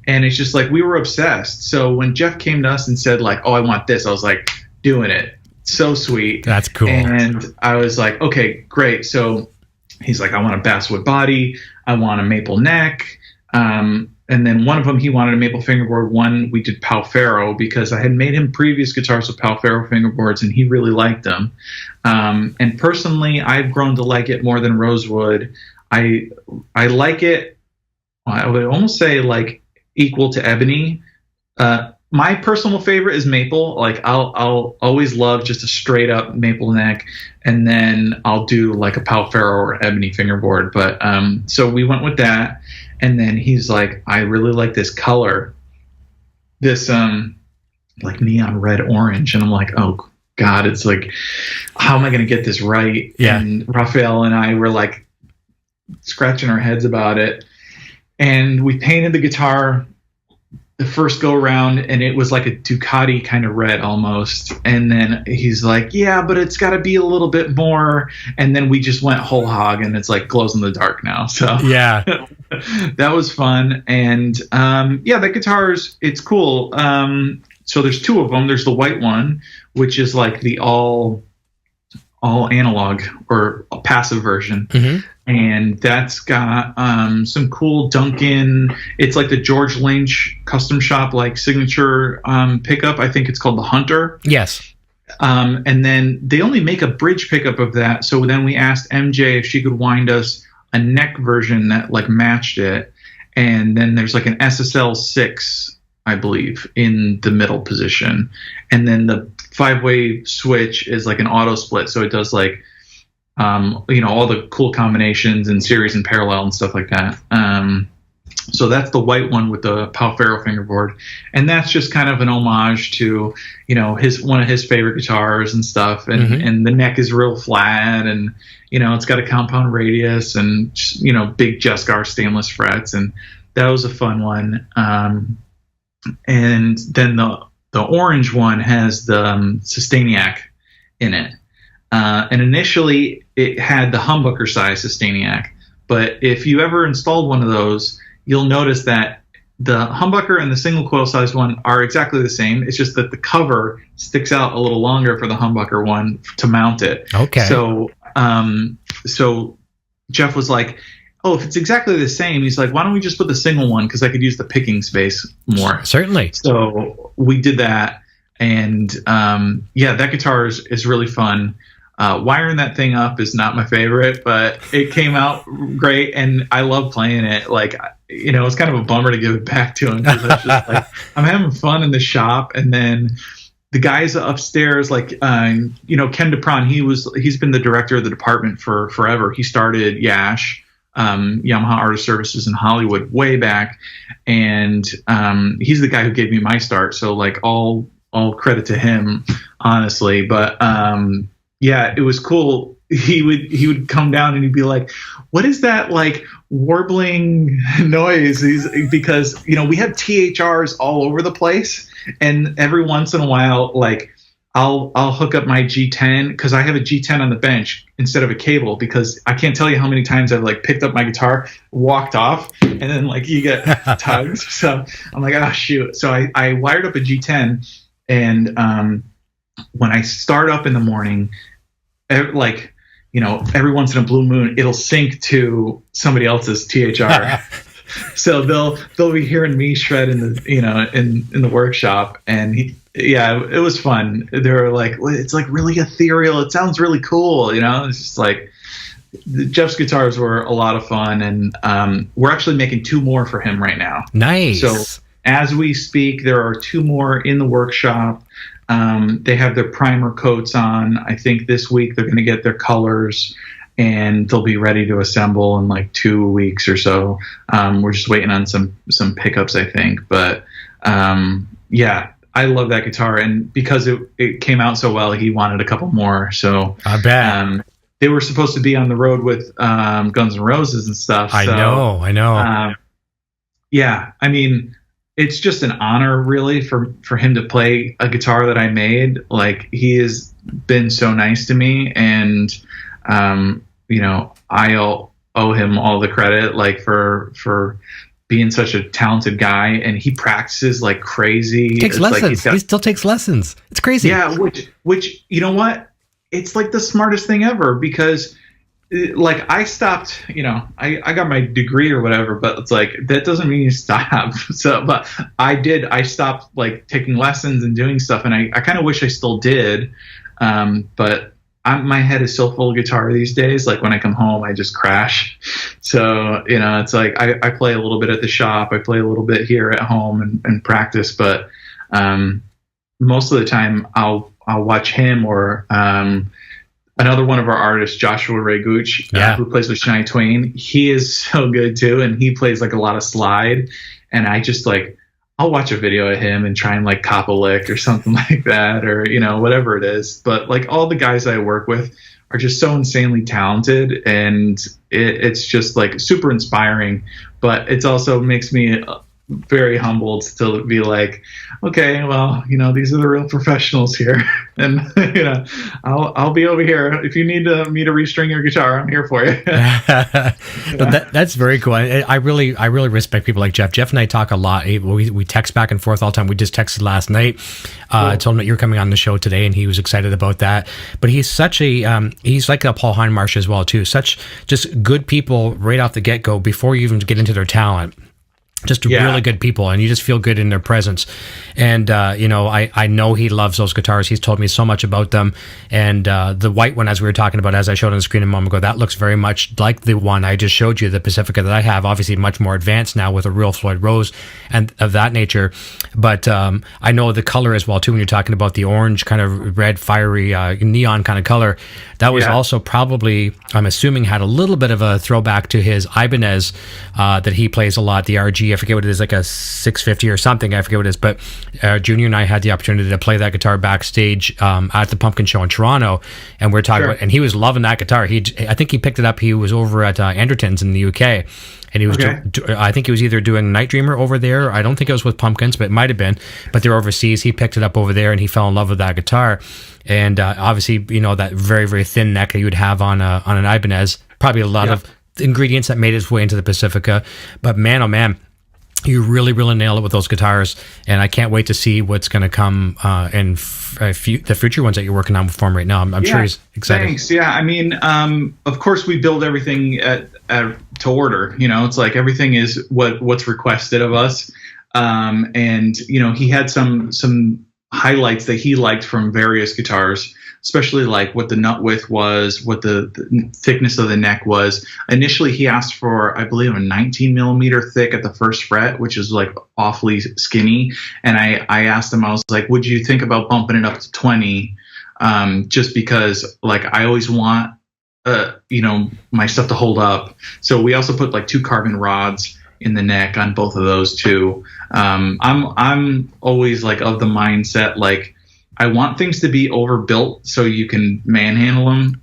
And it's just like, we were obsessed. So when Jeff came to us and said like, oh, I want this, I was like, doing it. So sweet. That's cool. And I was like, okay, great. So he's like, I want a basswood body. I want a maple neck. And then one of them, he wanted a maple fingerboard. One, we did Palfaro, because I had made him previous guitars with Palfaro fingerboards, and he really liked them. And personally, I've grown to like it more than rosewood. I like it, I would almost say like equal to ebony. My personal favorite is maple. Like I'll always love just a straight up maple neck, and then I'll do like a Palfaro or ebony fingerboard. But so we went with that, and then he's like, I really like this color, this like neon red orange, and I'm like, oh God, it's like, how am I gonna get this right? Yeah. And Raphael and I were like scratching our heads about it, and we painted the guitar the first go around, and it was like a Ducati kind of red almost. And then he's like, yeah, but it's got to be a little bit more. And then we just went whole hog, and it's like glows in the dark now. So yeah, that was fun. And yeah, that it's cool. So there's 2 of them. There's the white one, which is like the all analog or a passive version. Mm-hmm. And that's got some cool Duncan. It's like the George Lynch custom shop like signature pickup. I think it's called the Hunter. Yes. And then they only make a bridge pickup of that. So then we asked MJ if she could wind us a neck version that like matched it. And then there's like an SSL 6, I believe, in the middle position. And then the 5-way switch is like an auto split. So it does like, all the cool combinations and series and parallel and stuff like that. So that's the white one with the Palfaro fingerboard. And that's just kind of an homage to, one of his favorite guitars and stuff. And, mm-hmm. and the neck is real flat, and, it's got a compound radius and, big Jescar stainless frets. And that was a fun one. And then the orange one has the Sustainiac in it. And initially it had the humbucker size Sustainiac, but if you ever installed one of those, you'll notice that the humbucker and the single coil size one are exactly the same. It's just that the cover sticks out a little longer for the humbucker one to mount it. Okay. So Jeff was like, oh, if it's exactly the same, he's like, why don't we just put the single one? Because I could use the picking space more. Certainly. So we did that. And yeah, that guitar is really fun. Wiring that thing up is not my favorite, but it came out great, and I love playing it. Like, it's kind of a bummer to give it back to him, because it's just like, I'm having fun in the shop, and then the guys upstairs, like Ken DePron, he's been the director of the department for forever. He started Yash, Yamaha Artist Services in Hollywood way back, and he's the guy who gave me my start. So like all credit to him, honestly. But yeah, it was cool. He would come down and he'd be like, "What is that like warbling noise?" Because we have THRs all over the place, and every once in a while, like I'll hook up my G10 because I have a G10 on the bench instead of a cable, because I can't tell you how many times I've like picked up my guitar, walked off, and then like you get tugs. So I'm like, oh shoot. So I wired up a G10, and when I start up in the morning, like every once in a blue moon, it'll sync to somebody else's THR. So they'll be hearing me shred in the in the workshop, and it was fun. They were like, it's like really ethereal. It sounds really cool. It's just like Jeff's guitars were a lot of fun, and we're actually making 2 more for him right now. Nice. So as we speak, there are 2 more in the workshop. They have their primer coats on. I think this week they're going to get their colors, and they'll be ready to assemble in like 2 weeks or so. We're just waiting on some pickups, I think. But yeah, I love that guitar, and because it came out so well, he wanted a couple more. So I bet. They were supposed to be on the road with Guns N' Roses and stuff. I know. Yeah, I mean, it's just an honor, really, for him to play a guitar that I made. Like, he has been so nice to me, and I'll owe him all the credit, like for being such a talented guy. And he practices like crazy. He takes lessons. He still takes lessons. It's crazy. Yeah, which you know what? It's like the smartest thing ever, because like I stopped, I got my degree or whatever, but it's like, that doesn't mean you stop. So, but I stopped like taking lessons and doing stuff. And I kind of wish I still did. But my head is so full of guitar these days. Like when I come home, I just crash. So, it's like, I play a little bit at the shop. I play a little bit here at home and practice, but, most of the time I'll watch him or, another one of our artists, Joshua Ray Gooch, who plays with Shania Twain. He is so good too, and he plays like a lot of slide. And I just like, I'll watch a video of him and try and like cop a lick or something like that, or whatever it is. But like all the guys I work with are just so insanely talented, and it's just like super inspiring. But it also makes me very humbled to be like, okay, well, these are the real professionals here, and I'll be over here if you need me to restring your guitar. I'm here for you. That's very cool. I really respect people like Jeff. Jeff and I talk a lot. We text back and forth all the time. We just texted last night. I told him that you're coming on the show today, and he was excited about that. But he's such a he's like a Paul Hindmarsh as well too. Such just good people right off the get go before you even get into their talent. Just really good people, and you just feel good in their presence. And I know he loves those guitars. He's told me so much about them. And the white one, as we were talking about, as I showed on the screen a moment ago, that looks very much like the one I just showed you, the Pacifica that I have. Obviously much more advanced now with a real Floyd Rose and of that nature. But I know the color as well too. When you're talking about the orange kind of red, fiery neon kind of color, that was also probably, I'm assuming, had a little bit of a throwback to his Ibanez that he plays a lot, the RG. I forget what it is, like a 650 or something. I forget what it is. But Junior and I had the opportunity to play that guitar backstage at the Pumpkin Show in Toronto, and we're talking about, and he was loving that guitar. I think he picked it up. He was over at Anderton's in the UK, and he was I think he was either doing Night Dreamer over there. I don't think it was with Pumpkins, but it might have been. But they're overseas. He picked it up over there, and he fell in love with that guitar. And obviously, that very, very thin neck that you would have on an Ibanez. Probably a lot of ingredients that made its way into the Pacifica. But man, oh man, you really, really nail it with those guitars, and I can't wait to see what's going to come in the future ones that you're working on for him right now. I'm sure he's excited. Thanks. Yeah, I mean, of course, we build everything to order. It's like everything is what's requested of us, and he had some highlights that he liked from various guitars. especially like what the nut width was, what the thickness of the neck was. Initially, he asked for, I believe, a 19 millimeter thick at the first fret, which is like awfully skinny. And I asked him, I was like, would you think about bumping it up to 20? Just because like I always want, my stuff to hold up. So we also put like 2 carbon rods in the neck on both of those too. I'm always like of the mindset, like I want things to be overbuilt so you can manhandle them.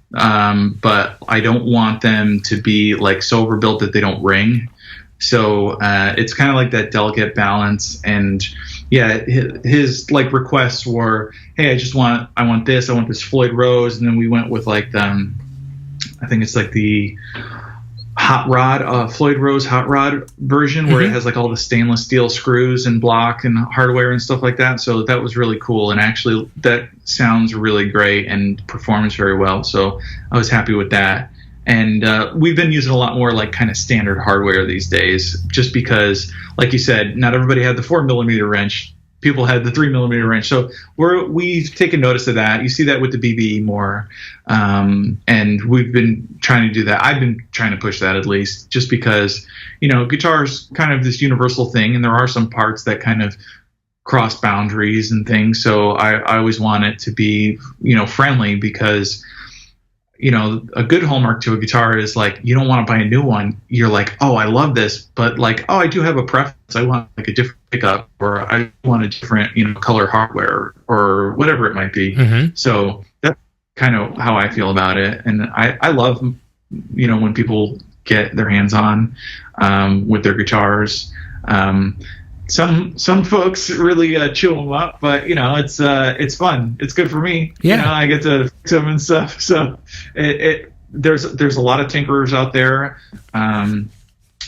But I don't want them to be like so overbuilt that they don't ring. So, it's kind of like that delicate balance. And yeah, his like requests were, hey, I want this Floyd Rose. And then we went with like, I think it's like the hot rod, Floyd Rose hot rod version, where it has like all the stainless steel screws and block and hardware and stuff like that. So that was really cool. And actually that sounds really great and performs very well. So I was happy with that. And we've been using a lot more like kind of standard hardware these days, just because, like you said, not everybody had the 4 millimeter wrench. People had the 3 millimeter wrench. So we've taken notice of that. You see that with the BBE more. And we've been trying to do that. I've been trying to push that, at least, just because, guitar is kind of this universal thing. And there are some parts that kind of cross boundaries and things. So I always want it to be, friendly, because, a good hallmark to a guitar is like, you don't want to buy a new one. You're like, oh, I love this, but like, oh, I do have a preference. I want like a different pickup, or I want a different, color hardware, or whatever it might be. So that's kind of how I feel about it. And I love, when people get their hands on, with their guitars. Some folks really chew them up, but it's fun. It's good for me. Yeah, I get to fix them and stuff. So there's a lot of tinkerers out there.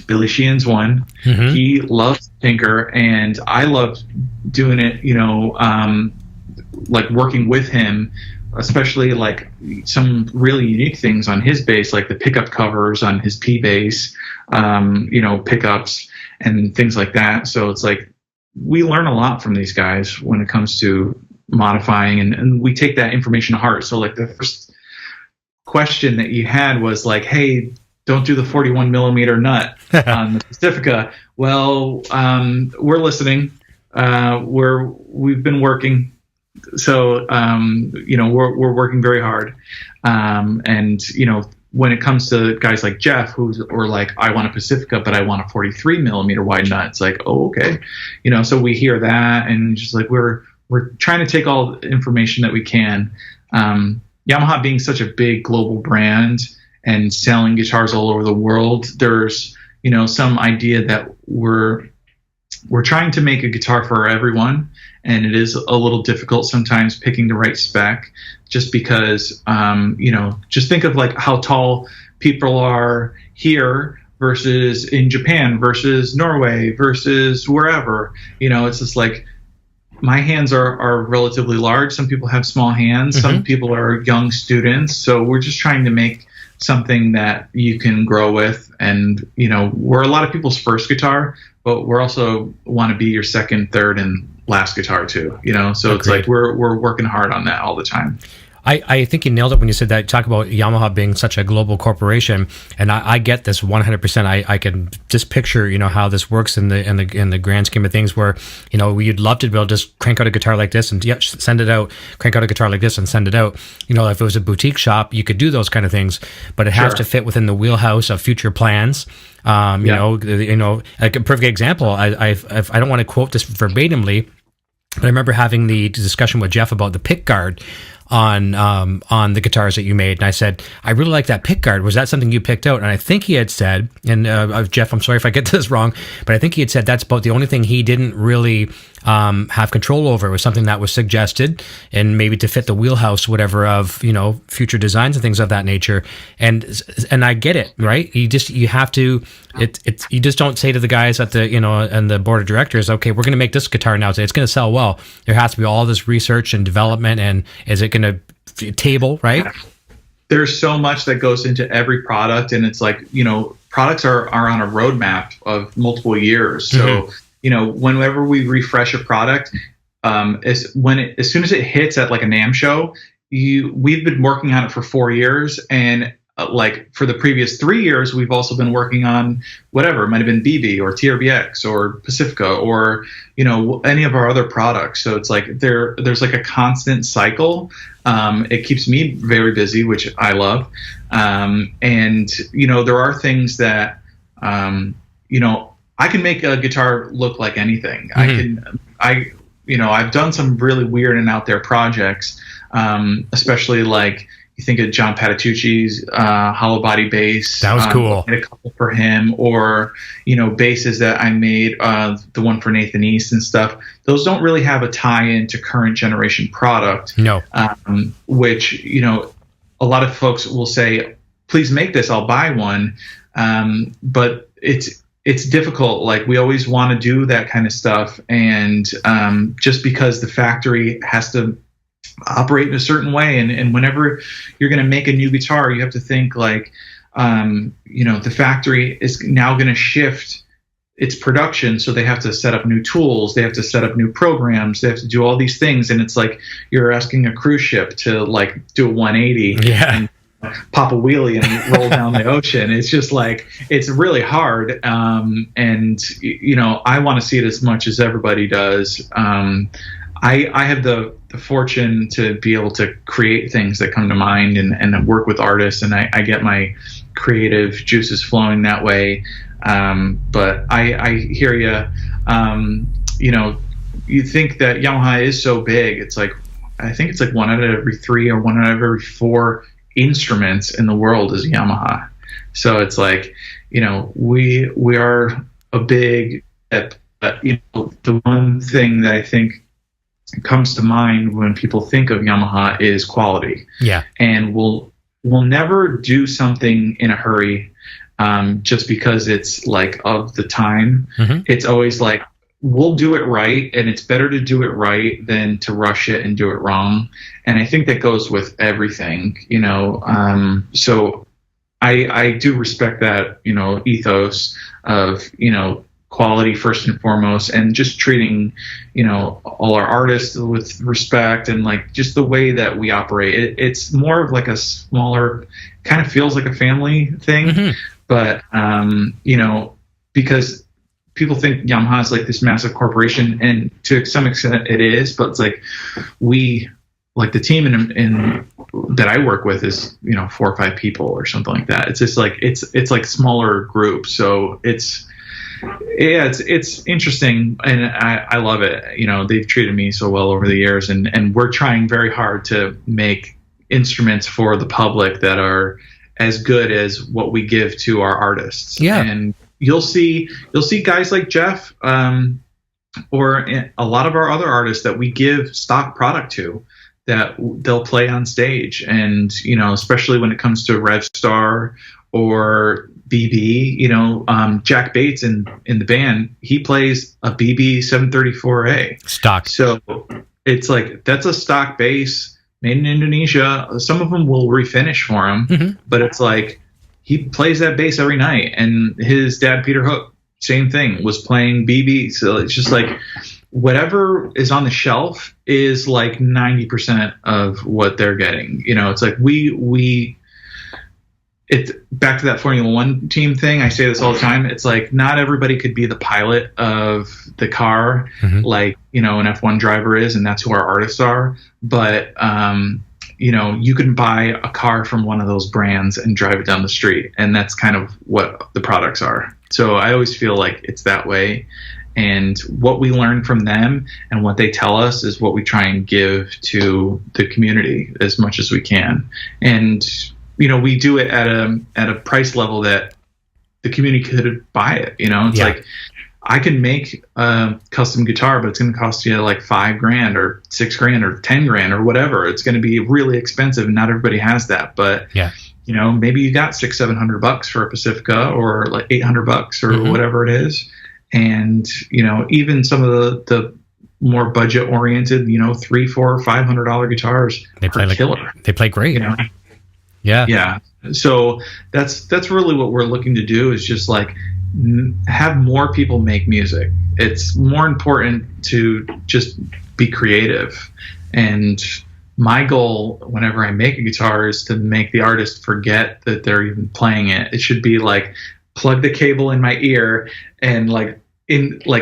Billy Sheehan's one. He loves to tinker, and I love doing it. Like working with him, especially like some really unique things on his bass, like the pickup covers on his P bass. Pickups and things like that. So it's like we learn a lot from these guys when it comes to modifying, and we take that information to heart. So like the first question that you had was like, hey, don't do the 41 millimeter nut on the Pacifica. Well, we're listening. We've been working. So, we're working very hard. And, when it comes to guys like Jeff, or like, I want a Pacifica, but I want a 43 millimeter wide nut. It's like, oh, okay. So we hear that, and just like, we're trying to take all the information that we can. Yamaha being such a big global brand and selling guitars all over the world, there's, some idea that we're trying to make a guitar for everyone. And it is a little difficult sometimes picking the right spec, just because, just think of like how tall people are here versus in Japan versus Norway versus wherever. It's just like, my hands are relatively large. Some people have small hands. Some people are young students. So we're just trying to make something that you can grow with. And, we're a lot of people's first guitar, but we're also want to be your second, third, and last guitar too, so it's like we're working hard on that all the time. I think you nailed it when you said that. Talk about Yamaha being such a global corporation, and I get this 100%. I can just picture, how this works in the grand scheme of things. Where you'd love to be able to just crank out a guitar like this and send it out. Crank out a guitar like this and send it out. If it was a boutique shop, you could do those kind of things, but it has to fit within the wheelhouse of future plans. Like a perfect example. I don't want to quote this verbatimly, but I remember having the discussion with Jeff about the pick guard on the guitars that you made, and I said, I really like that pick guard. Was that something you picked out? And I think he had said, and Jeff, I'm sorry if I get this wrong, but I think he had said that's about the only thing he didn't really have control over. It was something that was suggested, and maybe to fit the wheelhouse, whatever, of future designs and things of that nature. And I get it, right? You have to. You just don't say to the guys at the and the board of directors, okay, we're going to make this guitar now. It's going to sell well. There has to be all this research and development, and is it going to table, right? There's so much that goes into every product, and it's like, products are on a roadmap of multiple years. So, whenever we refresh a product, as soon as it hits at like a NAMM show, we've been working on it for 4 years, and like for the previous 3 years, we've also been working on whatever. It might have been BB or TRBX or Pacifica or, any of our other products. So it's like there's like a constant cycle. It keeps me very busy, which I love. And, there are things that, I can make a guitar look like anything. I've done some really weird and out there projects, especially like, you think of John Patitucci's hollow body bass. That was cool. I made a couple for him, or basses that I made, the one for Nathan East and stuff. Those don't really have a tie-in to current generation product. No. Which a lot of folks will say, "Please make this. I'll buy one." But it's difficult. Like, we always want to do that kind of stuff, and just because the factory has to operate in a certain way, and whenever you're going to make a new guitar, you have to think like, the factory is now going to shift its production, so they have to set up new tools, they have to set up new programs, they have to do all these things, and it's like you're asking a cruise ship to like do a 180 and pop a wheelie and roll down the ocean. It's just like, it's really hard, and I want to see it as much as everybody does. I have the fortune to be able to create things that come to mind and work with artists, and I get my creative juices flowing that way. But I hear you. You think that Yamaha is so big. It's like, I think it's like 1 out of every 3 or 1 out of every 4 instruments in the world is Yamaha. So it's like, we are a big, the one thing that I think comes to mind when people think of Yamaha is quality. Yeah. And we'll never do something in a hurry, just because it's like of the time. Mm-hmm. It's always like, we'll do it right, and it's better to do it right than to rush it and do it wrong. And I think that goes with everything, so I do respect that, ethos of, quality first and foremost, and just treating, all our artists with respect, and like just the way that we operate. It's more of like a smaller, kind of feels like a family thing, mm-hmm. But, because people think Yamaha is like this massive corporation, and to some extent it is, but it's like like the team in that I work with is 4 or 5 people or something like that. It's just like it's like smaller groups, so it's interesting, and I love it. They've treated me so well over the years, and we're trying very hard to make instruments for the public that are as good as what we give to our artists. Yeah. And you'll see guys like Jeff, or a lot of our other artists that we give stock product to, that they'll play on stage. And, especially when it comes to Revstar or BB, Jack Bates in the band, he plays a BB 734A stock. So it's like, that's a stock bass made in Indonesia. Some of them will refinish for him, mm-hmm. But it's like, he plays that bass every night. And his dad, Peter Hook, same thing, was playing BB. So it's just like, whatever is on the shelf is like 90% of what they're getting. It's like it's back to that Formula One team thing. I say this all the time. It's like, not everybody could be the pilot of the car, mm-hmm. like, an F1 driver is, and that's who our artists are. But, you can buy a car from one of those brands and drive it down the street, and that's kind of what the products are. So I always feel like it's that way. And what we learn from them and what they tell us is what we try and give to the community as much as we can. And, we do it at a price level that the community could buy it. It's like, I can make a custom guitar, but it's going to cost you like $5,000 or $6,000 or $10,000 or whatever. It's going to be really expensive, and not everybody has that. But maybe you got $600-700 for a Pacifica, or like $800 or mm-hmm. whatever it is. And even some of the more budget oriented, $300, $400, $500 guitars, they play like killer. They play great. Yeah. So that's really what we're looking to do, is just like have more people make music. It's more important to just be creative, and my goal whenever I make a guitar is to make the artist forget that they're even playing it. It should be like plug the cable in my ear and like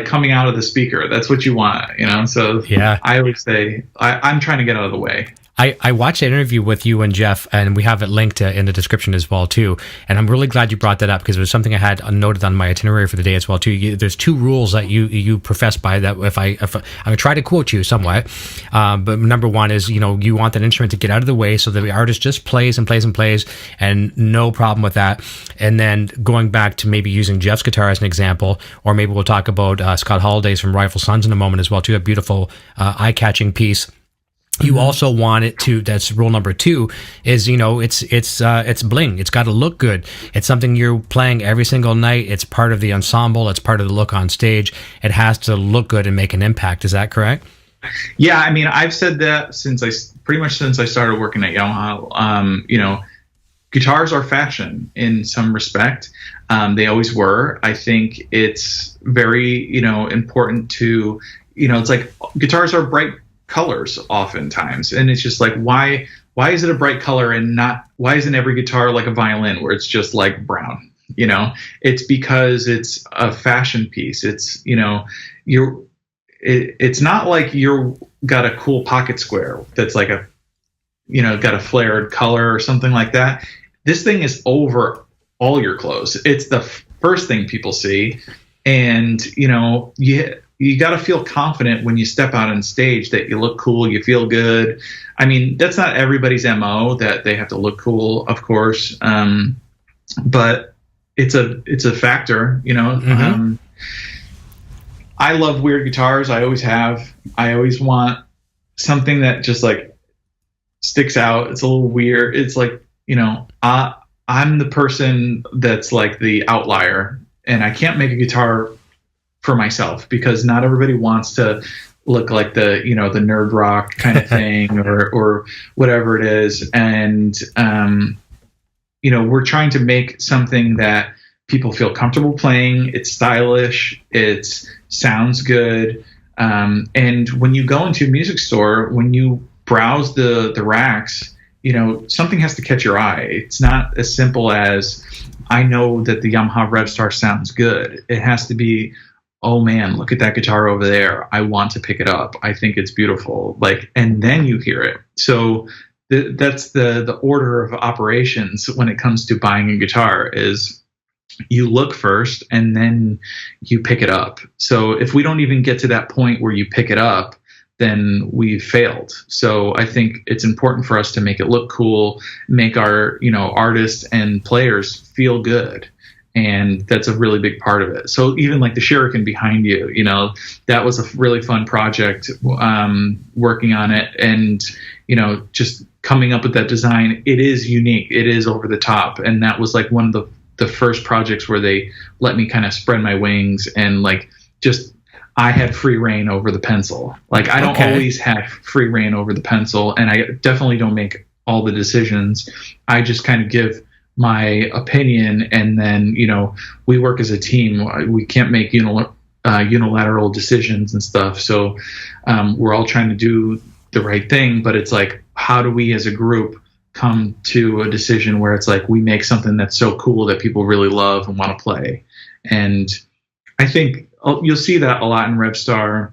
coming out of the speaker. That's what you want, you know? So yeah, I always say I'm trying to get out of the way. I watched an interview with you and Jeff, and we have it linked in the description as well too. And I'm really glad you brought that up, because it was something I had noted on my itinerary for the day as well too. There's 2 rules that you profess by, that if I'm gonna try to quote you somewhat, but number 1 is, you know, you want that instrument to get out of the way so that the artist just plays and plays and plays, and no problem with that. And then going back to maybe using Jeff's guitar as an example, or maybe we'll talk about Scott Holliday's from Rival Sons in a moment as well too. A beautiful eye-catching piece. You also want it to, that's rule number 2, is, you know, it's bling. It's got to look good. It's something you're playing every single night. It's part of the ensemble. It's part of the look on stage. It has to look good and make an impact. Is that correct? Yeah, I mean, I've said that since I started working at Yamaha. You know, guitars are fashion in some respect. They always were. I think it's very, you know, important to, you know, it's like guitars are bright colors oftentimes, and it's just like, why is it a bright color and not, why isn't every guitar like a violin where it's just like brown? You know, it's because it's a fashion piece. It's, you know, it's not like you're got a cool pocket square that's like a, you know, got a flared color or something like that. This thing is over all your clothes. It's the first thing people see, and, you know, you got to feel confident when you step out on stage that you look cool, you feel good. I mean, that's not everybody's MO that they have to look cool, of course. But it's a factor, you know. Mm-hmm. I love weird guitars. I always have. I always want something that just like sticks out. It's a little weird. It's like, you know, I'm the person that's like the outlier, and I can't make a guitar for myself because not everybody wants to look like the, you know, the nerd rock kind of thing or whatever it is. And, you know, we're trying to make something that people feel comfortable playing. It's stylish. It sounds good. And when you go into a music store, when you browse the racks, you know, something has to catch your eye. It's not as simple as, I know that the Yamaha Revstar sounds good. It has to be, oh man, look at that guitar over there. I want to pick it up. I think it's beautiful. Like, and then you hear it. So that's the order of operations when it comes to buying a guitar, is you look first and then you pick it up. So if we don't even get to that point where you pick it up, then we've failed. So I think it's important for us to make it look cool, make our, you know, artists and players feel good. And that's a really big part of it. So even like the Shuriken behind you, you know, that was a really fun project, working on it, and, you know, just coming up with that design. It is unique. It is over the top. And that was like one of the first projects where they let me kind of spread my wings and like just, I had free reign over the pencil. Like I don't always have free reign over the pencil, and I definitely don't make all the decisions. I just kind of give my opinion, and then, you know, we work as a team. We can't make unilateral decisions and stuff. So we're all trying to do the right thing, but it's like, how do we as a group come to a decision where it's like we make something that's so cool that people really love and want to play? And I think you'll see that a lot in Revstar,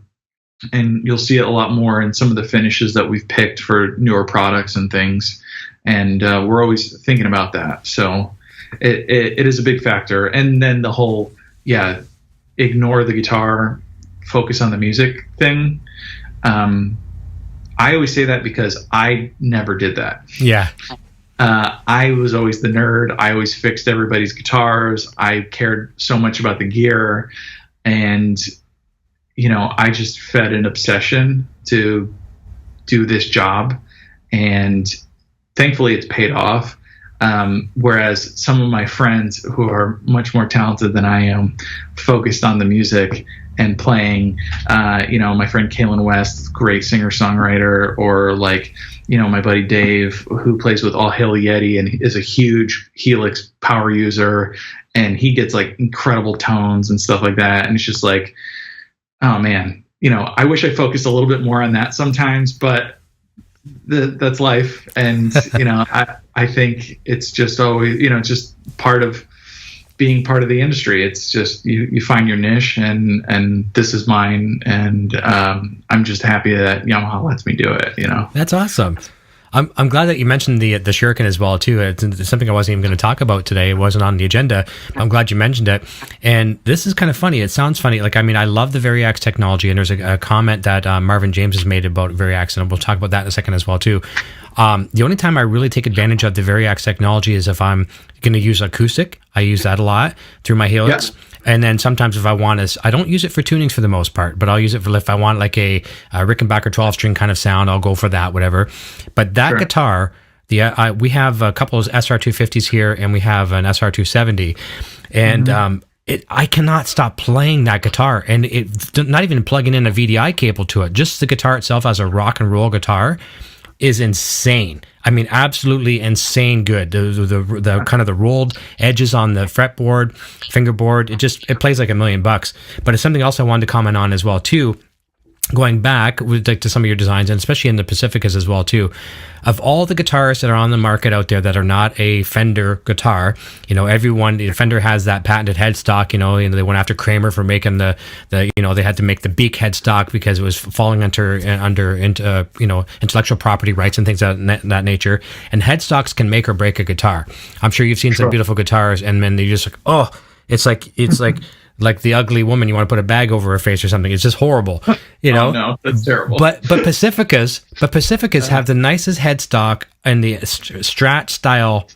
and you'll see it a lot more in some of the finishes that we've picked for newer products and things. And we're always thinking about that. So it is a big factor. And then the whole, ignore the guitar, focus on the music thing. I always say that because I never did that. Yeah. I was always the nerd. I always fixed everybody's guitars. I cared so much about the gear. And, you know, I just fed an obsession to do this job. And thankfully it's paid off. Whereas some of my friends who are much more talented than I am focused on the music and playing, you know, my friend Kalen West, great singer-songwriter, or like, you know, my buddy Dave, who plays with All Hail Yeti and is a huge Helix power user, and he gets like incredible tones and stuff like that. And it's just like, oh man, you know, I wish I focused a little bit more on that sometimes, but that's life. And, I think it's just always, just part of being part of the industry. It's just, you find your niche, and this is mine. And I'm just happy that Yamaha lets me do it, That's awesome. I'm glad that you mentioned the shuriken as well too. It's something I wasn't even going to talk about today. It wasn't on the agenda. I'm glad you mentioned it. And this is kind of funny. It sounds funny. I love the Variax technology. And there's a comment that Marvin James has made about Variax, and we'll talk about that in a second as well too. The only time I really take advantage of the Variax technology is if I'm going to use acoustic. I use that a lot through my Helix. Yeah. And then sometimes if I want to, I don't use it for tunings for the most part, but I'll use it for if I want like a Rickenbacker 12-string kind of sound, I'll go for that, whatever. But that guitar, we have a couple of SR250s here, and we have an SR270. And I cannot stop playing that guitar. And not even plugging in a VDI cable to it, just the guitar itself as a rock and roll guitar is insane. I mean, absolutely insane good. The kind of the rolled edges on the fretboard, fingerboard, it plays like $1 million. But it's something else I wanted to comment on as well too. Going back to some of your designs, and especially in the Pacificas as well too, of all the guitars that are on the market out there that are not a Fender guitar, Fender has that patented headstock. They went after Kramer for making the they had to make the beak headstock because it was falling under intellectual property rights and things of that nature. And headstocks can make or break a guitar. I'm sure you've seen some beautiful guitars, and then they just it's like the ugly woman you want to put a bag over her face or something. It's just horrible, Oh, no, that's terrible. But Pacificas have the nicest headstock and the Strat style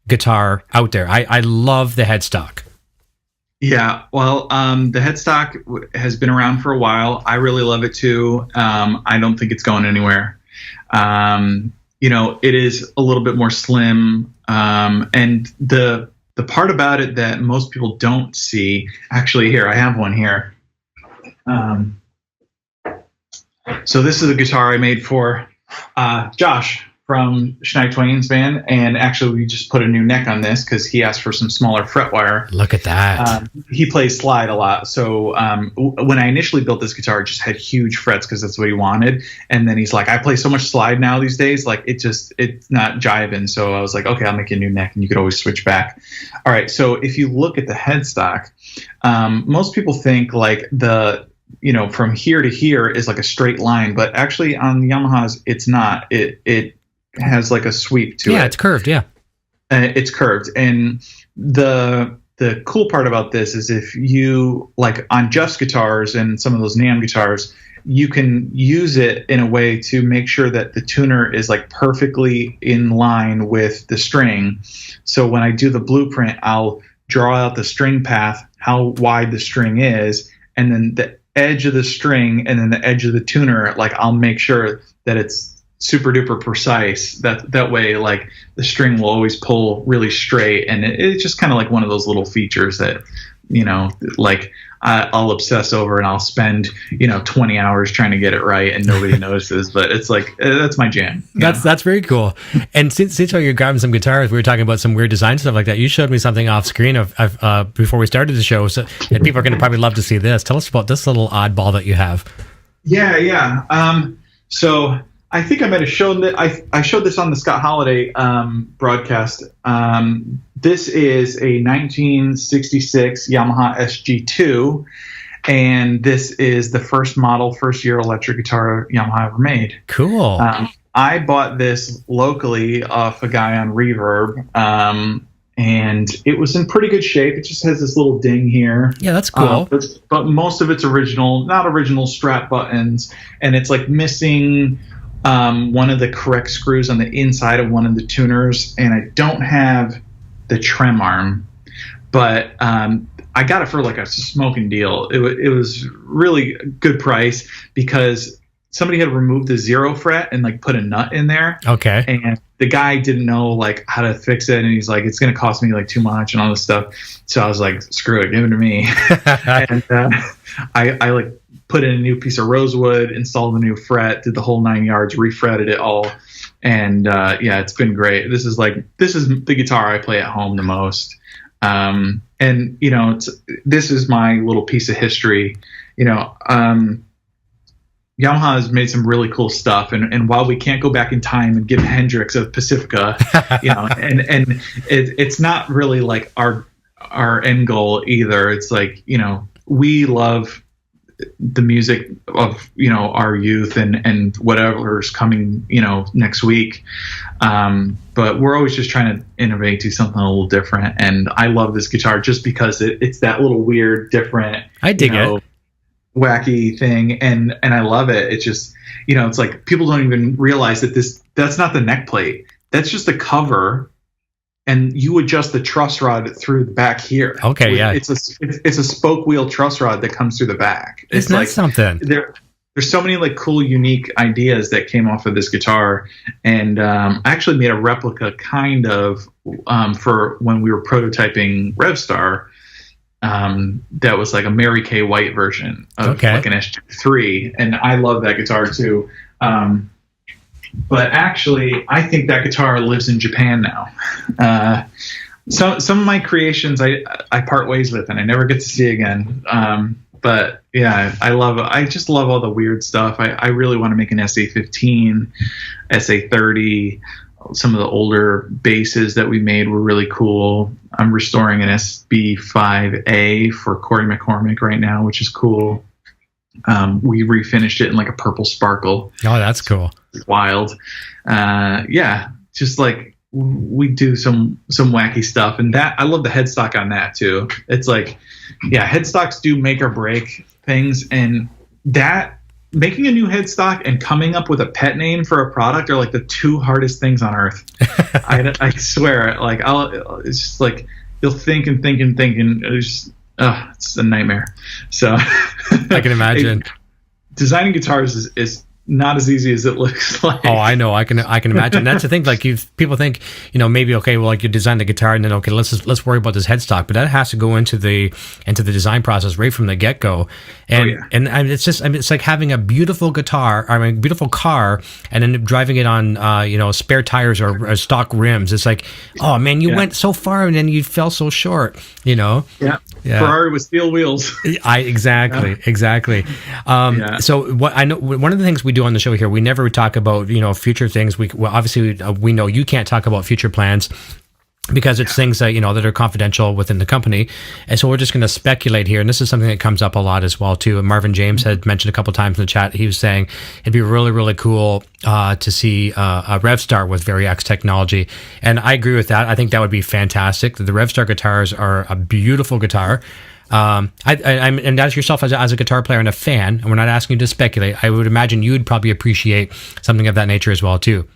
guitar out there. I love the headstock. Yeah, well, the headstock has been around for a while. I really love it too. I don't think it's going anywhere. It is a little bit more slim, and the part about it that most people don't see, actually, here, I have one here. So this is a guitar I made for Josh from Schneid Twain's band, and actually we just put a new neck on this because he asked for some smaller fret wire. Look at that. He plays slide a lot, so when I initially built this guitar, it just had huge frets because that's what he wanted, and then he's like, I play so much slide now these days, like it's not jiving, so I was like, okay, I'll make you a new neck, and you could always switch back. All right, so if you look at the headstock, most people think like from here to here is like a straight line, but actually on the Yamahas, it's not. It has like a sweep to it. Yeah, it's curved. Yeah, it's curved. And the cool part about this is if you like on Just guitars and some of those NAMM guitars, you can use it in a way to make sure that the tuner is like perfectly in line with the string. So when I do the blueprint, I'll draw out the string path, how wide the string is, and then the edge of the string and then the edge of the tuner, like I'll make sure that it's super duper precise. That way, like the string will always pull really straight, and it's just kind of like one of those little features that like I'll obsess over, and I'll spend 20 hours trying to get it right, and nobody notices. But it's like that's my jam. That's very cool. And since you're grabbing some guitars, we were talking about some weird design stuff like that. You showed me something off screen of before we started the show, and people are going to probably love to see this. Tell us about this little oddball that you have. Yeah. So I think I might have shown that I showed this on the Scott Holiday broadcast. This is a 1966 Yamaha SG2, and this is the first year electric guitar Yamaha ever made. Cool. I bought this locally off a guy on Reverb, and it was in pretty good shape. It just has this little ding here. Yeah, that's cool. But most of it's not original strap buttons, and it's like missing one of the correct screws on the inside of one of the tuners, and I don't have the trem arm, but I got it for like a smoking deal. It was really a good price because somebody had removed the 0 fret and like put a nut in there. Okay. And the guy didn't know like how to fix it, and he's like, it's going to cost me like too much and all this stuff. So I was like, screw it, give it to me. And I like put in a new piece of rosewood, installed a new fret, did the whole 9 yards, refretted it all. And it's been great. This is the guitar I play at home the most. And this is my little piece of history. Yamaha has made some really cool stuff, and while we can't go back in time and give Hendrix a Pacifica, and it's not really like our end goal either. It's like, we love the music of our youth and whatever's coming next week, but we're always just trying to innovate, do something a little different. And I love this guitar just because it's that little weird, different, I dig it, wacky thing, and I love it. It's just, it's like people don't even realize that's not the neck plate, that's just the cover, and you adjust the truss rod through the back here. Okay, yeah, it's a spoke wheel truss rod that comes through the back. Isn't that something? There's so many like cool, unique ideas that came off of this guitar, and I actually made a replica kind of for when we were prototyping Revstar. That was like a Mary Kay White version of like an S3, and I love that guitar too. But actually, I think that guitar lives in Japan now. Some of my creations I part ways with, and I never get to see again. But yeah, I just love all the weird stuff. I really want to make an SA15, SA30. Some of the older basses that we made were really cool. I'm restoring an S5E5 for Corey McCormick right now, which is cool. We refinished it in like a purple sparkle. Oh, that's cool. It's wild. Yeah, just like we do some wacky stuff, and that I love the headstock on that too. It's like, yeah, headstocks do make or break things, and that making a new headstock and coming up with a pet name for a product are like the two hardest things on earth. I swear, like it's just like you'll think and think and think, and it's a nightmare. So I can imagine. Designing guitars is not as easy as it looks like. Oh, I know. I can imagine. That's the thing. Like people think, maybe okay, well, like you design the guitar and then okay, let's worry about this headstock, but that has to go into the design process right from the get go. And it's just, it's like having a beautiful guitar, beautiful car, and then driving it on spare tires or stock rims. It's like, oh man, you went so far and then you fell so short. Yeah. Ferrari with steel wheels. Exactly. So what I know, one of the things we do on the show here, we never talk about future things. Obviously we know you can't talk about future plans because it's things that that are confidential within the company, and so we're just going to speculate here. And this is something that comes up a lot as well too. And Marvin James had mentioned a couple times in the chat. He was saying it'd be really, really cool to see a Revstar with Variax technology, and I agree with that. I think that would be fantastic. The Revstar guitars are a beautiful guitar. And as yourself as a guitar player and a fan, and we're not asking you to speculate, I would imagine you'd probably appreciate something of that nature as well too.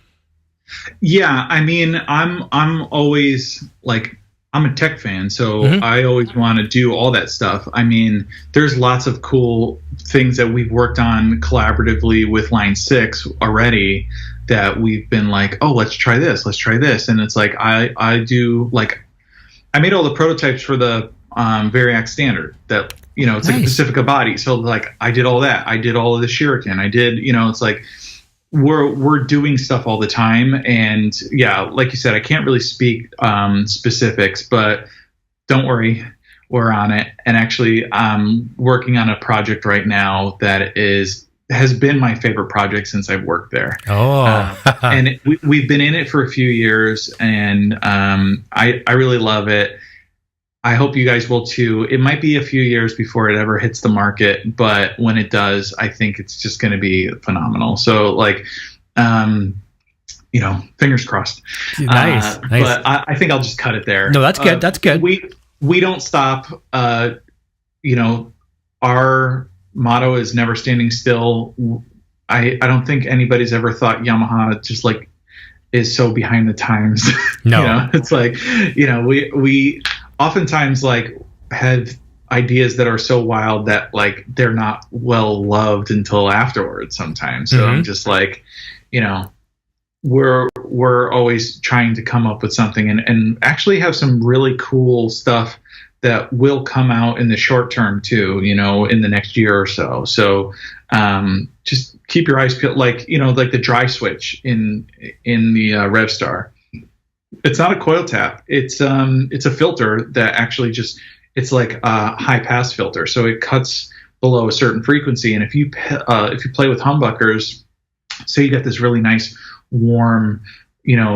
Yeah, I mean, I'm always like, I'm a tech fan, so I always want to do all that stuff. I mean, there's lots of cool things that we've worked on collaboratively with Line 6 already that we've been like, oh, let's try this. And it's like, I do, like, I made all the prototypes for the Variax Standard that, it's like a Pacifica body. So like I did all that. I did all of the Shuriken. I did, it's like we're doing stuff all the time. And yeah, like you said, I can't really speak specifics, but don't worry, we're on it. And actually I'm working on a project right now that has been my favorite project since I've worked there. And we've been in it for a few years, and I really love it. I hope you guys will too. It might be a few years before it ever hits the market, but when it does, I think it's just going to be phenomenal. So like, fingers crossed. Nice. But I think I'll just cut it there. No, that's good. That's good. We don't stop. Our motto is never standing still. I don't think anybody's ever thought Yamaha just like is so behind the times. No, it's like, we oftentimes like have ideas that are so wild that like they're not well loved until afterwards sometimes. So I'm just like, we're always trying to come up with something and actually have some really cool stuff that will come out in the short term too, in the next year or so. So just keep your eyes peeled, like the dry switch in the Revstar. It's not a coil tap. It's a filter that actually it's like a high pass filter. So it cuts below a certain frequency. And if you play with humbuckers, say you got this really nice warm,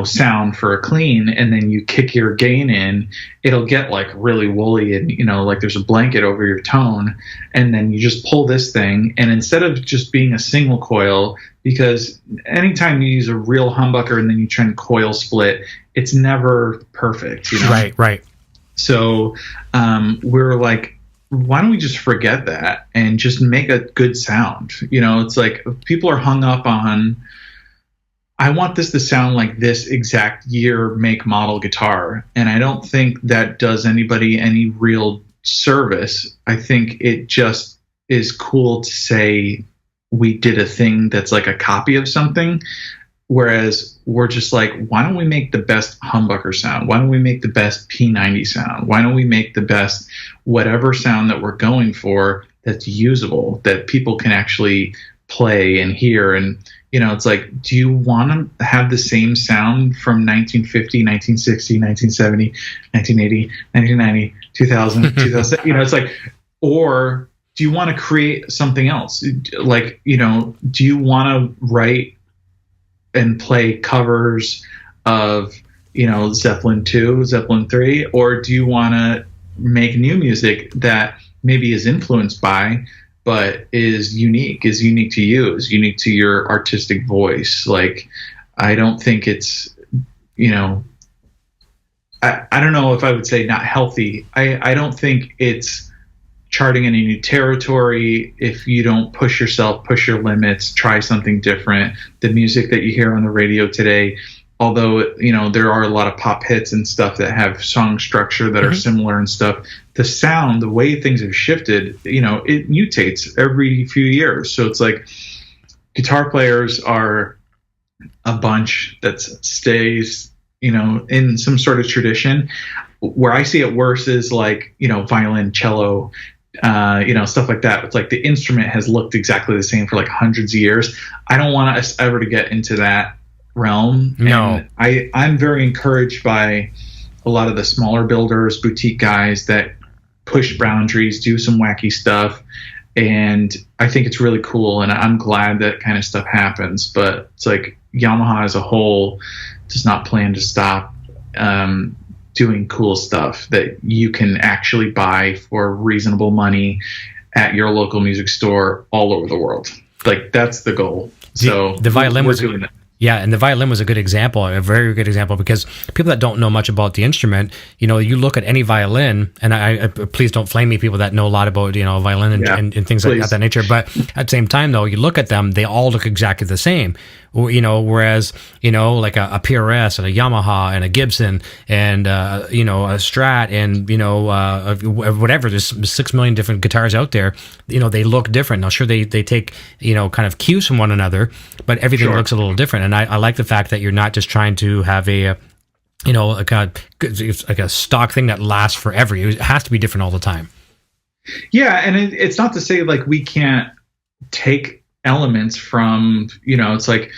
sound for a clean, and then you kick your gain in, it'll get like really woolly and, like there's a blanket over your tone. And then you just pull this thing, and instead of just being a single coil, because anytime you use a real humbucker and then you try and coil split, it's never perfect. Right. So we're like, why don't we just forget that and just make a good sound? It's like people are hung up on, I want this to sound like this exact year, make, model guitar. And I don't think that does anybody any real service. I think it just is cool to say we did a thing that's like a copy of something. Whereas we're just like, why don't we make the best humbucker sound? Why don't we make the best P90 sound? Why don't we make the best whatever sound that we're going for that's usable, that people can actually play and hear? And, it's like, do you want to have the same sound from 1950, 1960, 1970, 1980, 1990, 2000, 2000? It's like, or do you want to create something else? Like, do you want to write and play covers of, Zeppelin 2, Zeppelin 3, or do you want to make new music that maybe is influenced by, but is unique to you, is unique to your artistic voice? Like, I don't think it's, I don't know if I would say not healthy. I don't think it's charting any new territory if you don't push yourself, push your limits, try something different. The music that you hear on the radio today, although, there are a lot of pop hits and stuff that have song structure that are similar and stuff, the sound, the way things have shifted, it mutates every few years. So it's like guitar players are a bunch that stays, in some sort of tradition. Where I see it worse is like, violin, cello, stuff like that. It's like the instrument has looked exactly the same for like hundreds of years. I don't want us ever to get into that realm. No. And I'm very encouraged by a lot of the smaller builders, boutique guys that push boundaries, do some wacky stuff. And I think it's really cool. And I'm glad that kind of stuff happens. But it's like Yamaha as a whole does not plan to stop doing cool stuff that you can actually buy for reasonable money at your local music store all over the world. Like, that's the goal. So the violin was doing that. Yeah, and the violin was a good example, a very good example, because people that don't know much about the instrument, you look at any violin, and I please don't flame me, people that know a lot about, violin and things like that nature. But at the same time, though, you look at them, they all look exactly the same. Whereas, like a PRS and a Yamaha and a Gibson and, a Strat and, whatever, there's 6 million different guitars out there, they look different. Now, sure, they take, kind of cues from one another, but everything looks a little different. And I like the fact that you're not just trying to have like a stock thing that lasts forever. It has to be different all the time. Yeah. And it's not to say like we can't take elements from, it's like,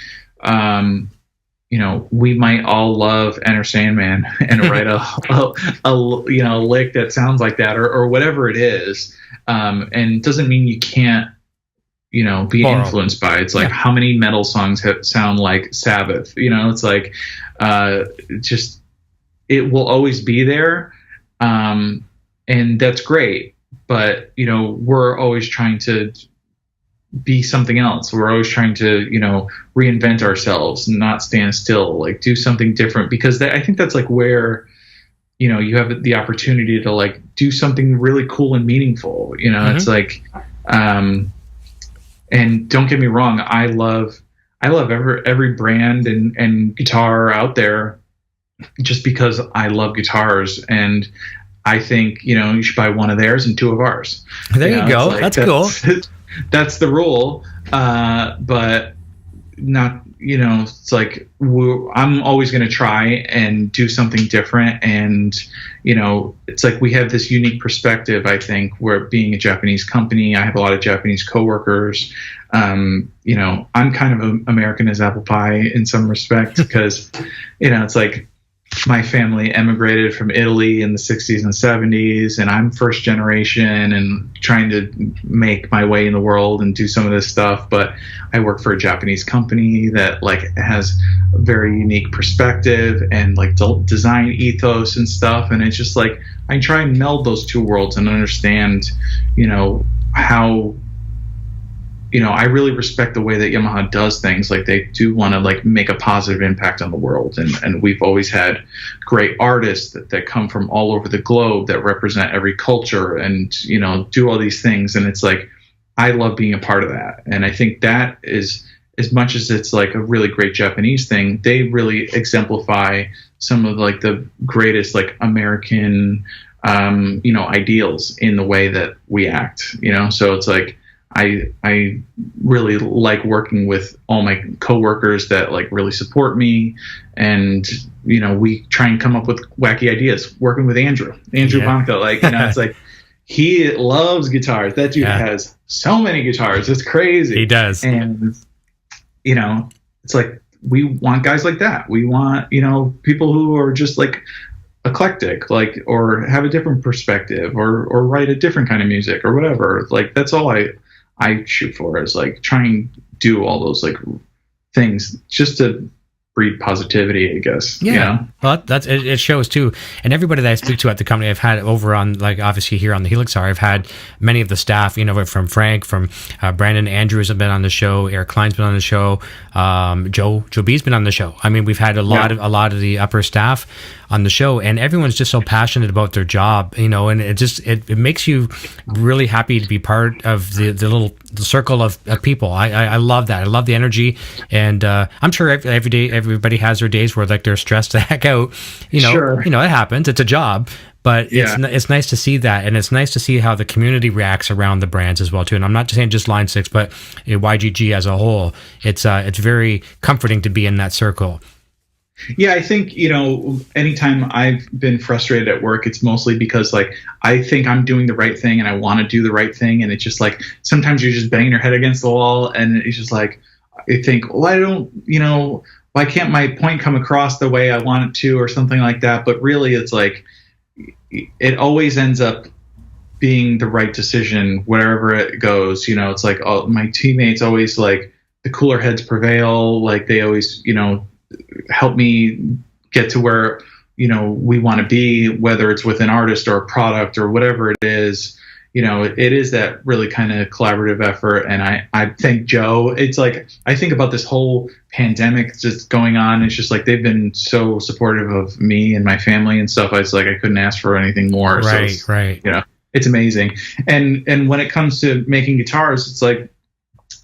we might all love Enter Sandman and write a lick that sounds like that or whatever it is. And it doesn't mean you can't, be influenced by it. It's like, how many metal songs sound like Sabbath? It's like, it will always be there. And that's great. But, we're always trying to be something else. We're always trying to, reinvent ourselves, not stand still, like do something different, because I think that's like where, you have the opportunity to like do something really cool and meaningful. It's like, and don't get me wrong, I love every brand and guitar out there just because I love guitars, and I think, you should buy one of theirs and two of ours. There you go. Like, that's cool. That's the rule. But not, it's like I'm always going to try and do something different. And, it's like we have this unique perspective, I think, where being a Japanese company, I have a lot of Japanese coworkers. I'm kind of American as apple pie in some respect because, it's like my family emigrated from Italy in the 60s and 70s, and I'm first generation and trying to make my way in the world and do some of this stuff. But I work for a Japanese company that like has a very unique perspective and like design ethos and stuff. And it's just like I try and meld those two worlds and understand, how I really respect the way that Yamaha does things. Like they do want to like make a positive impact on the world. And we've always had great artists that come from all over the globe that represent every culture and, do all these things. And it's like, I love being a part of that. And I think that is, as much as it's like a really great Japanese thing, they really exemplify some of like the greatest like American, ideals in the way that we act, so it's like, I really like working with all my coworkers that like really support me, and we try and come up with wacky ideas. Working with Andrew Bonka, like it's like he loves guitars. That dude has so many guitars. It's crazy. He does, and it's like we want guys like that. We want people who are just like eclectic, like or have a different perspective, or write a different kind of music or whatever. Like that's all I shoot for, is like try and do all those like things just to breed positivity, I guess. Yeah. Well, it shows too. And everybody that I speak to at the company, I've had over on, like, obviously here on the Helix Hour, I've had many of the staff, from Frank, from Brandon Andrews have been on the show, Eric Klein's been on the show, Joe B's been on the show. I mean, we've had a lot of the upper staff on the show, and everyone's just so passionate about their job, and it makes you really happy to be part of the circle of people. I love that. I love the energy, and I'm sure every day everybody has their days where like they're stressed the heck out. Sure. It happens. It's a job. But it's nice to see that, and it's nice to see how the community reacts around the brands as well too. And I'm not just saying just Line 6, but YGG as a whole. It's very comforting to be in that circle. Yeah, I think, anytime I've been frustrated at work, it's mostly because like I think I'm doing the right thing and I want to do the right thing, and it's just like sometimes you're just banging your head against the wall, and it's just like I think, well, why can't my point come across the way I want it to, or something like that? But really, it's like it always ends up being the right decision wherever it goes. It's like my teammates always like the cooler heads prevail. Like they always, help me get to where we want to be, whether it's with an artist or a product or whatever it is. It is that really kind of collaborative effort. And I thank Joe. It's like I think about this whole pandemic just going on. It's just like they've been so supportive of me and my family and stuff. It's like I couldn't ask for anything more. Right, so right. It's amazing. And when it comes to making guitars, it's like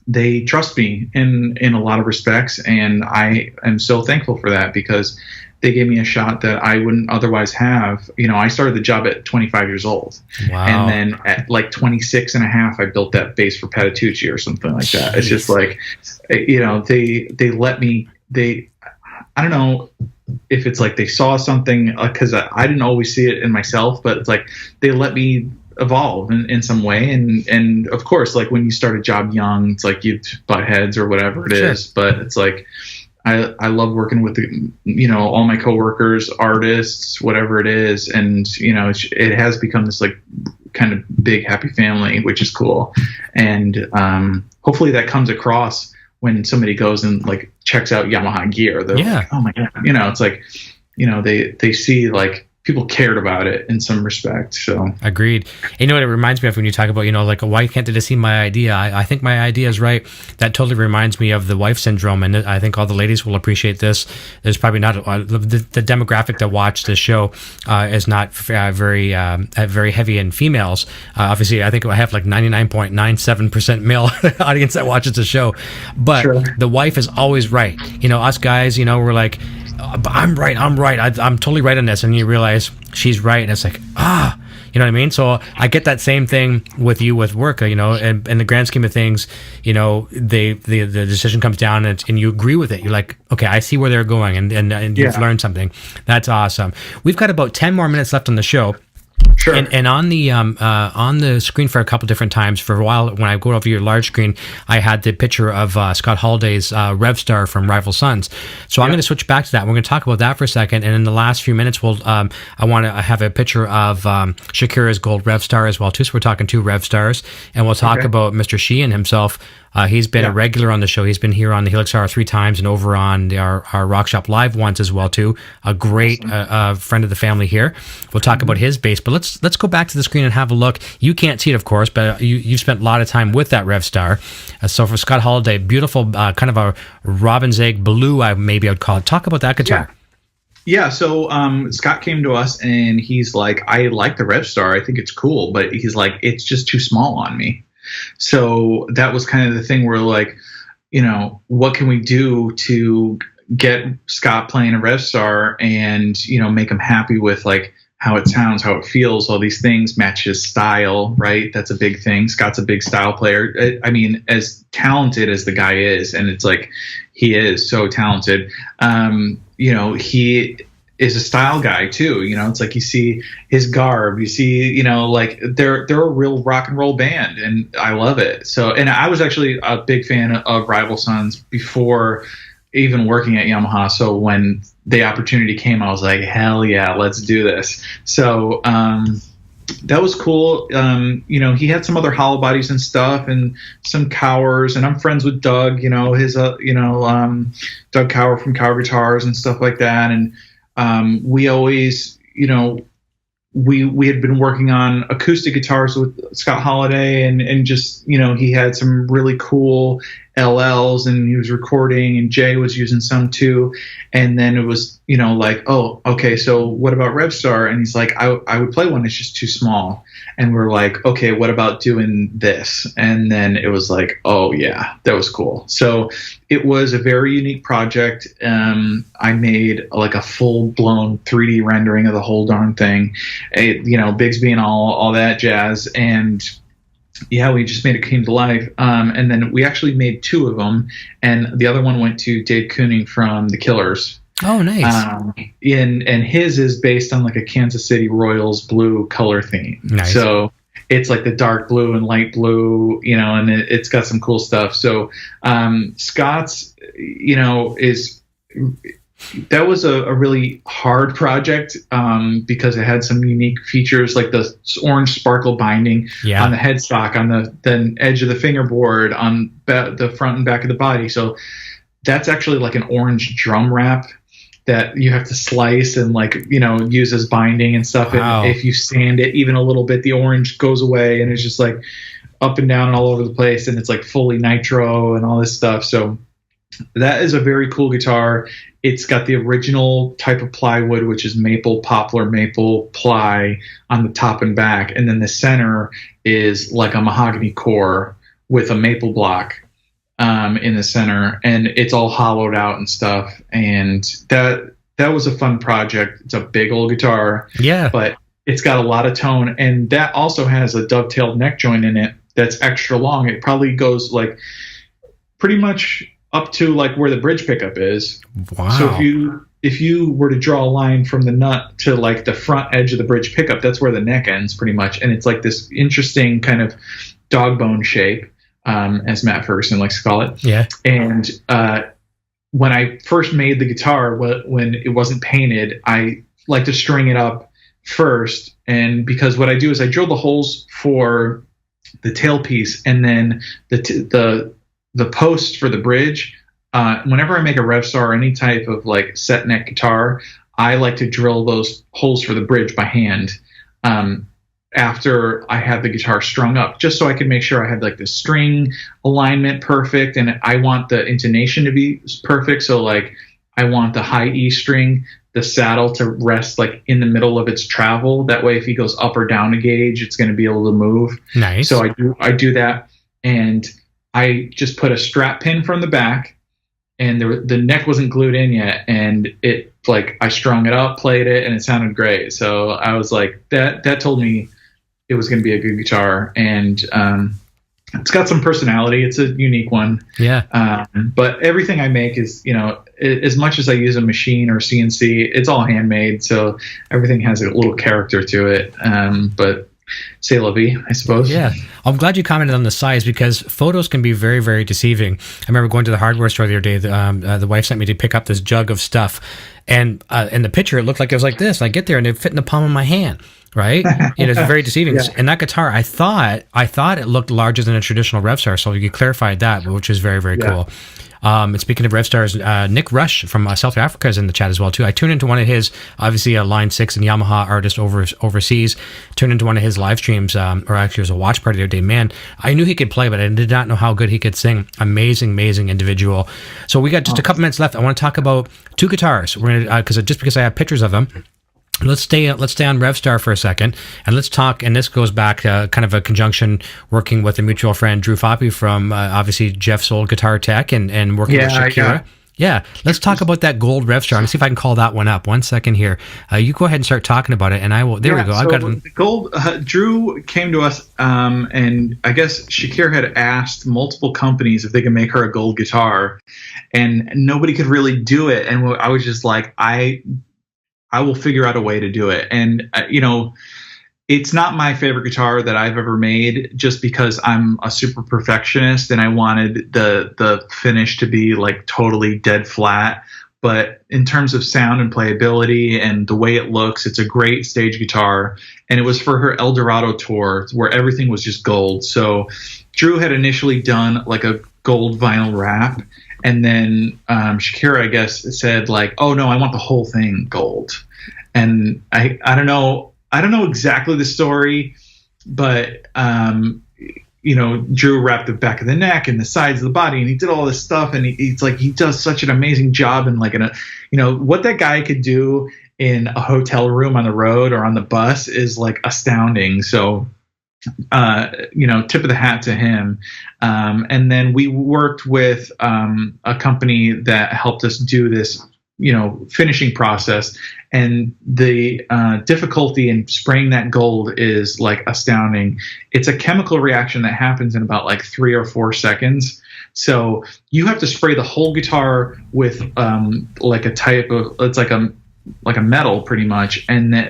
they trust me in a lot of respects, and I am so thankful for that, because they gave me a shot that I wouldn't otherwise have. I started the job at 25 years old. Wow. And then at like 26 and a half, I built that bass for Patitucci or something like that. It's just like, they let me, I don't know if it's like they saw something, because I didn't always see it in myself, but it's like they let me evolve in some way. And of course, like when you start a job young, it's like you butt heads or whatever it is, but it's like, I love working with all my coworkers, artists, whatever it is. And, it has become this like kind of big happy family, which is cool. And hopefully that comes across when somebody goes and like checks out Yamaha gear. They're like, oh my God, it's like, they see like people cared about it in some respect. So agreed. You know what it reminds me of when you talk about, like, why can't they just see my idea? I think my idea is right. That totally reminds me of the wife syndrome, and I think all the ladies will appreciate this. There's probably not the demographic that watch this show is not very heavy in females. Obviously, I think I have like 99.97% male audience that watches the show, but the wife is always right. Us guys, we're like, I'm right. I'm totally right on this. And you realize she's right. And it's like, you know what I mean? So I get that same thing with you with work, and in the grand scheme of things, the decision comes down and you agree with it. You're like, okay, I see where they're going, and you've learned something. That's awesome. We've got about 10 more minutes left on the show. Sure. And on the screen for a couple different times for a while, when I go over your large screen, I had the picture of Scott Holliday's Revstar from Rival Sons. So I'm going to switch back to that. We're going to talk about that for a second, and in the last few minutes, I want to have a picture of Shakira's Gold Revstar as well too. So we're talking 2 Revstars, and we'll talk about Mr. Sheehan himself. He's been a regular on the show. He's been here on the Helix Hour 3 times and over on our Rock Shop Live once as well too. A great friend of the family here. We'll talk about his bass, but let's go back to the screen and have a look. You can't see it, of course, but you've spent a lot of time with that Revstar. So for Scott Holliday, beautiful kind of a robin's egg blue, maybe I'd call it. Talk about that guitar. Yeah, so Scott came to us and he's like, I like the Revstar. I think it's cool, but he's like, it's just too small on me. So that was kind of the thing where, like, you know, what can we do to get Scott playing a Revstar and, you know, make him happy with, like, how it sounds, how it feels, all these things, match his style, right? That's a big thing. Scott's a big style player. I mean, as talented as the guy is, and it's like, he is so talented, you know, he is a style guy too. You know, it's like you see his garb, you see, you know, like they're a real rock and roll band, and I love it. So, and I was actually a big fan of Rival Sons before even working at Yamaha. So when the opportunity came, I was like, hell yeah, let's do this. So, that was cool. You know, he had some other hollow bodies and stuff and some Cowers, and I'm friends with Doug, you know, his, Doug Cower from Cower Guitars and stuff like that. And, we always, you know, we had been working on acoustic guitars with Scott Holliday, and just, you know, he had some really cool LLs and he was recording, and Jay was using some too. And then it was, you know, like, oh, okay, so what about Revstar? And he's like, I would play one, it's just too small. And we're like, okay, what about doing this? And then it was like, oh yeah, that was cool. So it was a very unique project. I made like a full-blown 3D rendering of the whole darn thing, you know, Bigsby and all that jazz. And yeah, we just made it came to life. And then we actually made 2 of them, and the other one went to Dave Kooning from The Killers. Oh, nice. And his is based on like a Kansas City Royals blue color theme. Nice. So it's like the dark blue and light blue, you know, and it's got some cool stuff. So Scott's, you know, that was a really hard project because it had some unique features, like the orange sparkle binding on the headstock, on the edge of the fingerboard, on the front and back of the body. So that's actually like an orange drum wrap that you have to slice and, like, you know, use as binding and stuff. Wow. And if you sand it even a little bit, the orange goes away, and it's just like up and down and all over the place, and it's like fully nitro and all this stuff. So that is a very cool guitar. It's got the original type of plywood, which is maple, poplar, maple ply on the top and back. And then the center is like a mahogany core with a maple block in the center. And it's all hollowed out and stuff. And that was a fun project. It's a big old guitar. Yeah. But it's got a lot of tone. And that also has a dovetailed neck joint in it that's extra long. It probably goes like pretty much up to like where the bridge pickup is. Wow. So if you were to draw a line from the nut to like the front edge of the bridge pickup, that's where the neck ends pretty much. And it's like this interesting kind of dog bone shape, as Matt Ferguson likes to call it. Yeah. And when I first made the guitar, when it wasn't painted, I like to string it up first. And because what I do is I drill the holes for the tailpiece, and then the post for the bridge. Whenever I make a Revstar or any type of like set neck guitar, I like to drill those holes for the bridge by hand after I have the guitar strung up, just so I can make sure I have like the string alignment perfect, and I want the intonation to be perfect. So like I want the high E string, the saddle to rest like in the middle of its travel. That way, if he goes up or down a gauge, it's going to be able to move. Nice. So I do that, and I just put a strap pin from the back, and the neck wasn't glued in yet, and it, like, I strung it up, played it, and it sounded great. So I was like, that told me it was going to be a good guitar. And it's got some personality. It's a unique one. Yeah. But everything I make is, as much as I use a machine or CNC, it's all handmade. So everything has a little character to it. But c'est la vie, I suppose. Yeah. I'm glad you commented on the size because photos can be very, very deceiving. I remember going to the hardware store the other day. The wife sent me to pick up this jug of stuff. And in the picture, it looked like it was like this. And I get there and it fit in the palm of my hand. Right? It's very deceiving. Yeah. And that guitar, I thought it looked larger than a traditional Revstar, so you clarified that, which is very, very cool. And speaking of Revstars, Nick Rush from South Africa is in the chat as well too. I tuned into one of his, obviously a Line 6 and Yamaha artist overseas, tuned into one of his live streams, or actually it was a watch party the other day. Man, I knew he could play, but I did not know how good he could sing. Amazing, amazing individual. So we got just a couple minutes left. I want to talk about two guitars. We're gonna because I have pictures of them. Let's stay on Revstar for a second, and let's talk. And this goes back to kind of a conjunction working with a mutual friend, Drew Foppy from obviously Jeff's old Guitar Tech, and working with Shakira. Yeah, let's talk about that gold Revstar. Let me see if I can call that one up. 1 second here. You go ahead and start talking about it, and I will. There we go. So I've got the gold. Drew came to us, and I guess Shakira had asked multiple companies if they could make her a gold guitar, and nobody could really do it. And I was just like, I will figure out a way to do it. And, it's not my favorite guitar that I've ever made just because I'm a super perfectionist and I wanted the finish to be like totally dead flat. But in terms of sound and playability and the way it looks, it's a great stage guitar. And it was for her El Dorado tour where everything was just gold. So Drew had initially done like a gold vinyl wrap. And then Shakira, I guess, said like, "Oh no, I want the whole thing gold." And I don't know exactly the story, but Drew wrapped the back of the neck and the sides of the body, and he did all this stuff, and he's like, he does such an amazing job, and like what that guy could do in a hotel room on the road or on the bus is like astounding. So. Tip of the hat to him. And then we worked with a company that helped us do this, finishing process. And the difficulty in spraying that gold is like astounding. It's a chemical reaction that happens in about like 3 or 4 seconds. So you have to spray the whole guitar with like a type of, it's like a metal pretty much,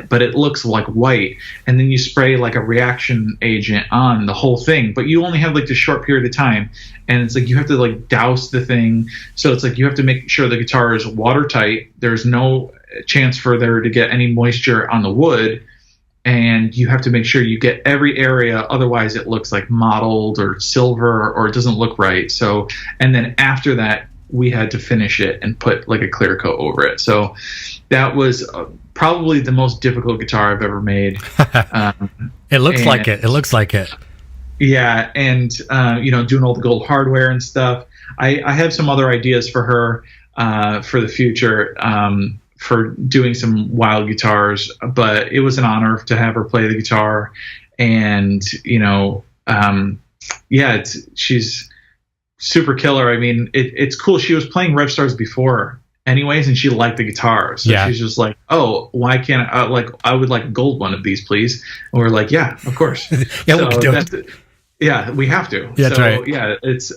but it looks like white, and then you spray like a reaction agent on the whole thing, but you only have like this short period of time, and it's like you have to like douse the thing, so it's like you have to make sure the guitar is watertight. There's no chance for there to get any moisture on the wood, and you have to make sure you get every area, otherwise it looks like mottled or silver or it doesn't look right. So, and then after that we had to finish it and put like a clear coat over it. So that was probably the most difficult guitar I've ever made. It looks like it. It looks like it. Yeah, and doing all the gold hardware and stuff. I have some other ideas for her for the future for doing some wild guitars, but it was an honor to have her play the guitar. And she's super killer. I mean, it's cool. She was playing Revstars before anyways, and she liked the guitar. So she's just like, "Oh, why can't I would like a gold one of these, please?" And we're like, "Yeah, of course." Yeah, so we can do it. Yeah, we have to. Yeah, that's right. Yeah, it's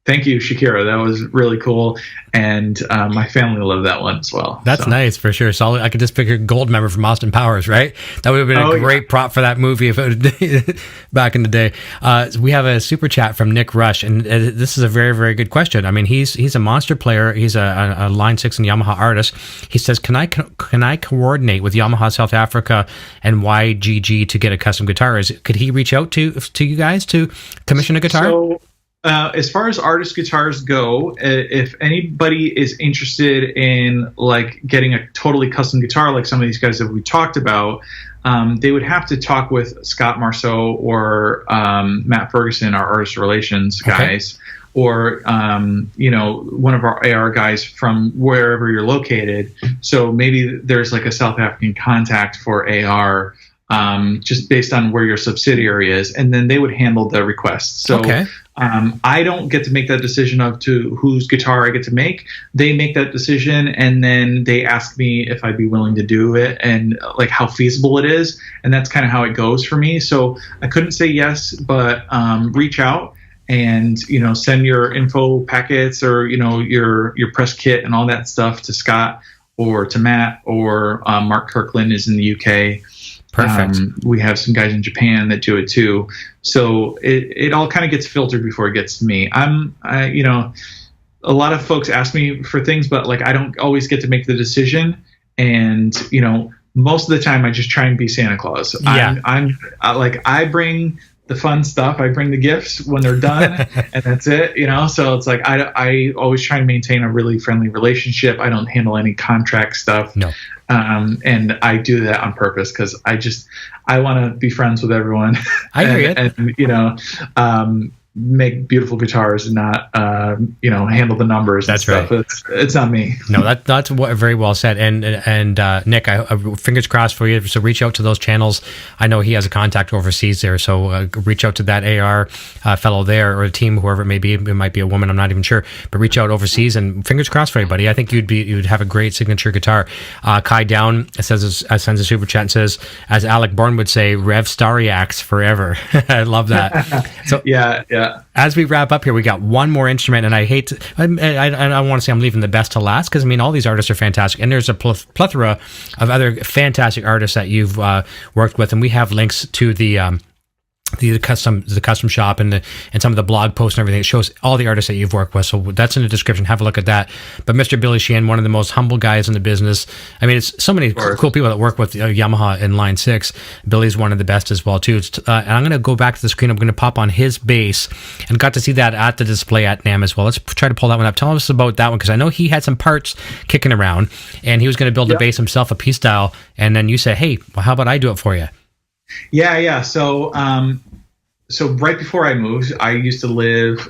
thank you, Shakira. That was really cool, and my family loved that one as well. That's nice for sure. So I could just pick a gold member from Austin Powers, right? That would have been a great prop for that movie if it back in the day. We have a super chat from Nick Rush, and this is a very, very good question. I mean, he's a monster player. He's a Line 6 and Yamaha artist. He says, "Can I coordinate with Yamaha South Africa and YGG to get a custom guitar? Could he reach out to you guys to commission a guitar?" So, as far as artist guitars go, if anybody is interested in like getting a totally custom guitar like some of these guys that we talked about, they would have to talk with Scott Marceau or Matt Ferguson, our artist relations guys, or one of our AR guys from wherever you're located. So maybe there's like a South African contact for AR just based on where your subsidiary is, and then they would handle the requests. So Okay. I don't get to make that decision of to whose guitar I get to make. They make that decision, and then they ask me if I'd be willing to do it and like how feasible it is, and that's kind of how it goes for me. So I couldn't say yes, but reach out and send your info packets or your press kit and all that stuff to Scott or to Matt or Mark Kirkland is in the UK. Perfect. We have some guys in Japan that do it too. So it all kind of gets filtered before it gets to me. A lot of folks ask me for things, but like I don't always get to make the decision. And most of the time I just try and be Santa Claus. Yeah. I bring the fun stuff. I bring the gifts when they're done, and that's it. So it's like I always try and maintain a really friendly relationship. I don't handle any contract stuff. No. And I do that on purpose because I want to be friends with everyone. I hear you. And make beautiful guitars and not handle the numbers. That's and stuff. right. It's not me. No, that's very well said. And Nick, I fingers crossed for you. So reach out to those channels. I know he has a contact overseas there, so reach out to that AR fellow there or a team, whoever it may be. It might be a woman, I'm not even sure, but reach out overseas and fingers crossed for everybody. I think you'd have a great signature guitar. Kai Down sends a super chat and says, as Alec Bourne would say, Rev Stariacs forever. I love that. So yeah. As we wrap up here, we got one more instrument, and I want to say I'm leaving the best to last because all these artists are fantastic, and there's a plethora of other fantastic artists that you've worked with, and we have links to the custom shop and some of the blog posts and everything. It shows all the artists that you've worked with, so that's in the description. Have a look at that. But Mr. Billy Sheehan, one of the most humble guys in the business. It's so many cool people that work with Yamaha in Line 6. Billy's one of the best as well too. And I'm going to go back to the screen. I'm going to pop on his bass, and got to see that at the display at NAMM as well. Let's try to pull that one up. Tell us about that one, because I know he had some parts kicking around and he was going to build a bass himself, a P style, and then you said, hey, well, how about I do it for you? Yeah. So right before I moved, I used to live,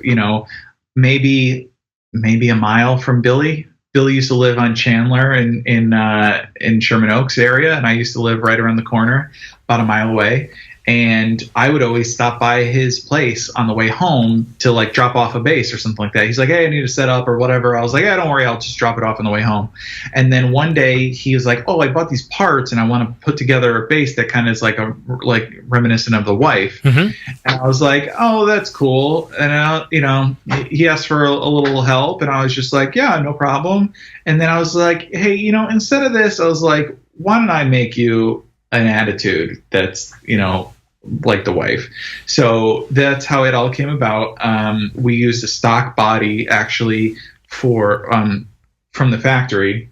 maybe a mile from Billy. Billy used to live on Chandler in Sherman Oaks area, and I used to live right around the corner, about a mile away. And I would always stop by his place on the way home to like drop off a bass or something like that. He's like, hey, I need to set up or whatever. I was like, yeah, don't worry, I'll just drop it off on the way home. And then one day he was like, oh, I bought these parts and I want to put together a bass that kind of is like reminiscent of the wife. Mm-hmm. And I was like, oh, that's cool. And he asked for a little help, and I was just like, yeah, no problem. And then I was like, hey, instead of this, I was like, why don't I make you an attitude that's like the wife. So that's how it all came about. We used a stock body actually from the factory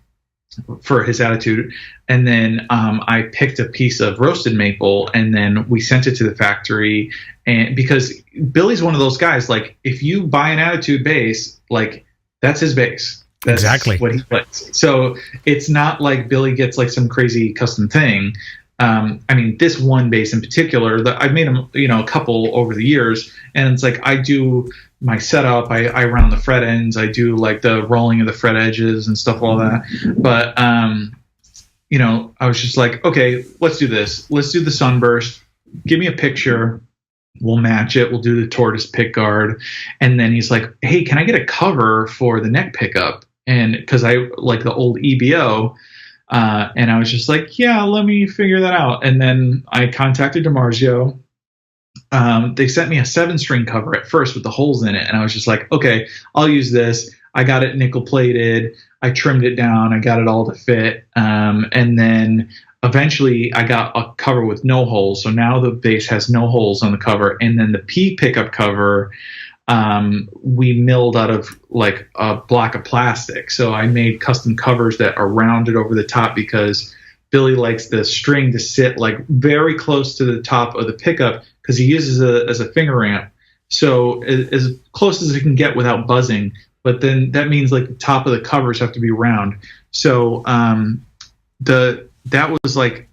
for his attitude, and then I picked a piece of roasted maple, and then we sent it to the factory. And because Billy's one of those guys, like if you buy an attitude bass, like that's his bass. That's exactly what he plays. So it's not like Billy gets like some crazy custom thing. This one bass in particular, I've made them, a couple over the years, and it's like I do my setup, I round the fret ends, I do like the rolling of the fret edges and stuff, all that. But, I was just like, okay, let's do this. Let's do the sunburst. Give me a picture. We'll match it. We'll do the tortoise pick guard. And then he's like, hey, can I get a cover for the neck pickup? And because I like the old EBO. And I was just like, yeah, let me figure that out. And then I contacted DiMarzio. They sent me a 7-string cover at first with the holes in it. And I was just like, okay, I'll use this. I got it nickel plated. I trimmed it down. I got it all to fit. And then eventually I got a cover with no holes. So now the bass has no holes on the cover. And then the P pickup cover, we milled out of like a block of plastic. So I made custom covers that are rounded over the top because Billy likes the string to sit like very close to the top of the pickup because he uses it as a finger amp. So as close as it can get without buzzing. But then that means like the top of the covers have to be round. So that was like,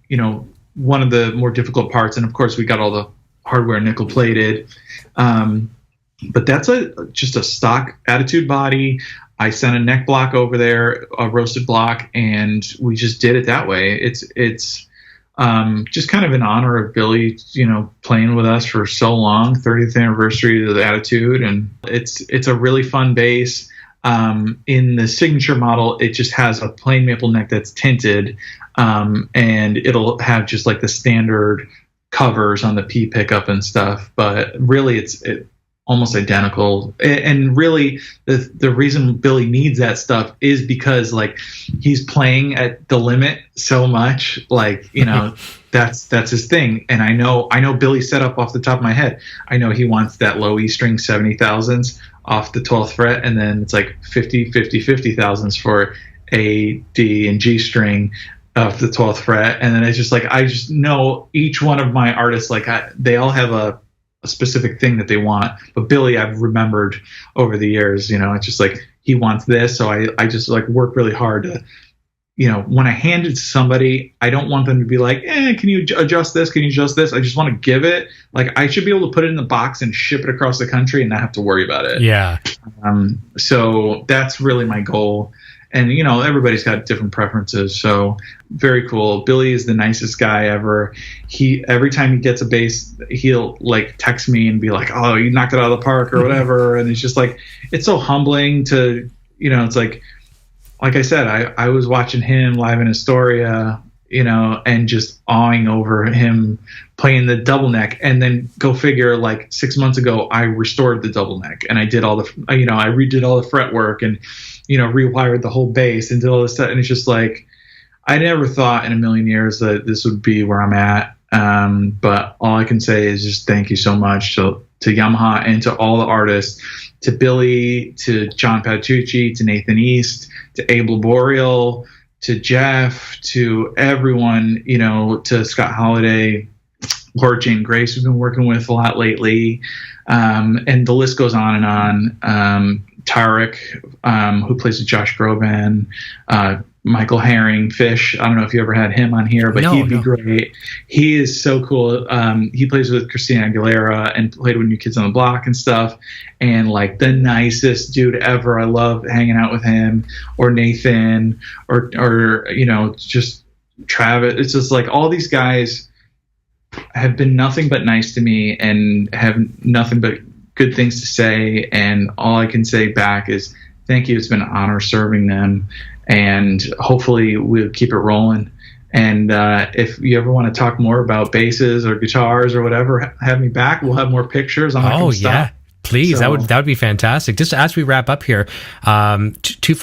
one of the more difficult parts. And of course we got all the hardware nickel plated. But that's just a stock attitude body. I sent a neck block over there, a roasted block, and we just did it that way. It's just kind of in honor of Billy, playing with us for so long, 30th anniversary of the Attitude. And it's a really fun bass. In the signature model, it just has a plain maple neck that's tinted, and it'll have just like the standard covers on the P pickup and stuff. But really, it's almost identical. And really, the reason Billy needs that stuff is because like he's playing at the limit so much, like that's his thing. And I know Billy's set up off the top of my head. I know he wants that low E string 70,000s off the 12th fret, and then it's like 50,000s for A, D, and G string off the 12th fret. And then it's just like I just know each one of my artists, like they all have a specific thing that they want. But Billy, I've remembered over the years, it's just like he wants this, so I just like work really hard to, when I hand it to somebody, I don't want them to be like, can you adjust this? Can you adjust this? I just want to give it. Like I should be able to put it in the box and ship it across the country and not have to worry about it. Yeah. So that's really my goal. And, everybody's got different preferences. So very cool. Billy is the nicest guy ever. Every time he gets a bass, he'll like text me and be like, oh, you knocked it out of the park or whatever. And it's just like, it's so humbling to, it's like I said, I was watching him live in Astoria, and just awing over him playing the double neck. And then go figure, like 6 months ago, I restored the double neck and I did I redid all the fretwork and, rewired the whole bass and did all this stuff. And it's just like, I never thought in a million years that this would be where I'm at. But all I can say is just thank you so much to Yamaha and to all the artists, to Billy, to John Pattucci, to Nathan East, to Abe Laboriel, to Jeff, to everyone, to Scott Holiday, Laura Jane Grace, we've been working with a lot lately. And the list goes on and on. Tarek, who plays with Josh Groban, Michael Herring, Fish. I don't know if you ever had him on here, but he'd be great. He is so cool. He plays with Christina Aguilera and played with New Kids on the Block and stuff. And like the nicest dude ever. I love hanging out with him, or Nathan, or just Travis. It's just like all these guys have been nothing but nice to me and have nothing but good things to say. And all I can say back is thank you. It's been an honor serving them. And hopefully we'll keep it rolling. And if you ever want to talk more about basses or guitars or whatever, have me back. We'll have more pictures. I'm not gonna stop. Yeah. Please, that would be fantastic. Just as we wrap up here, two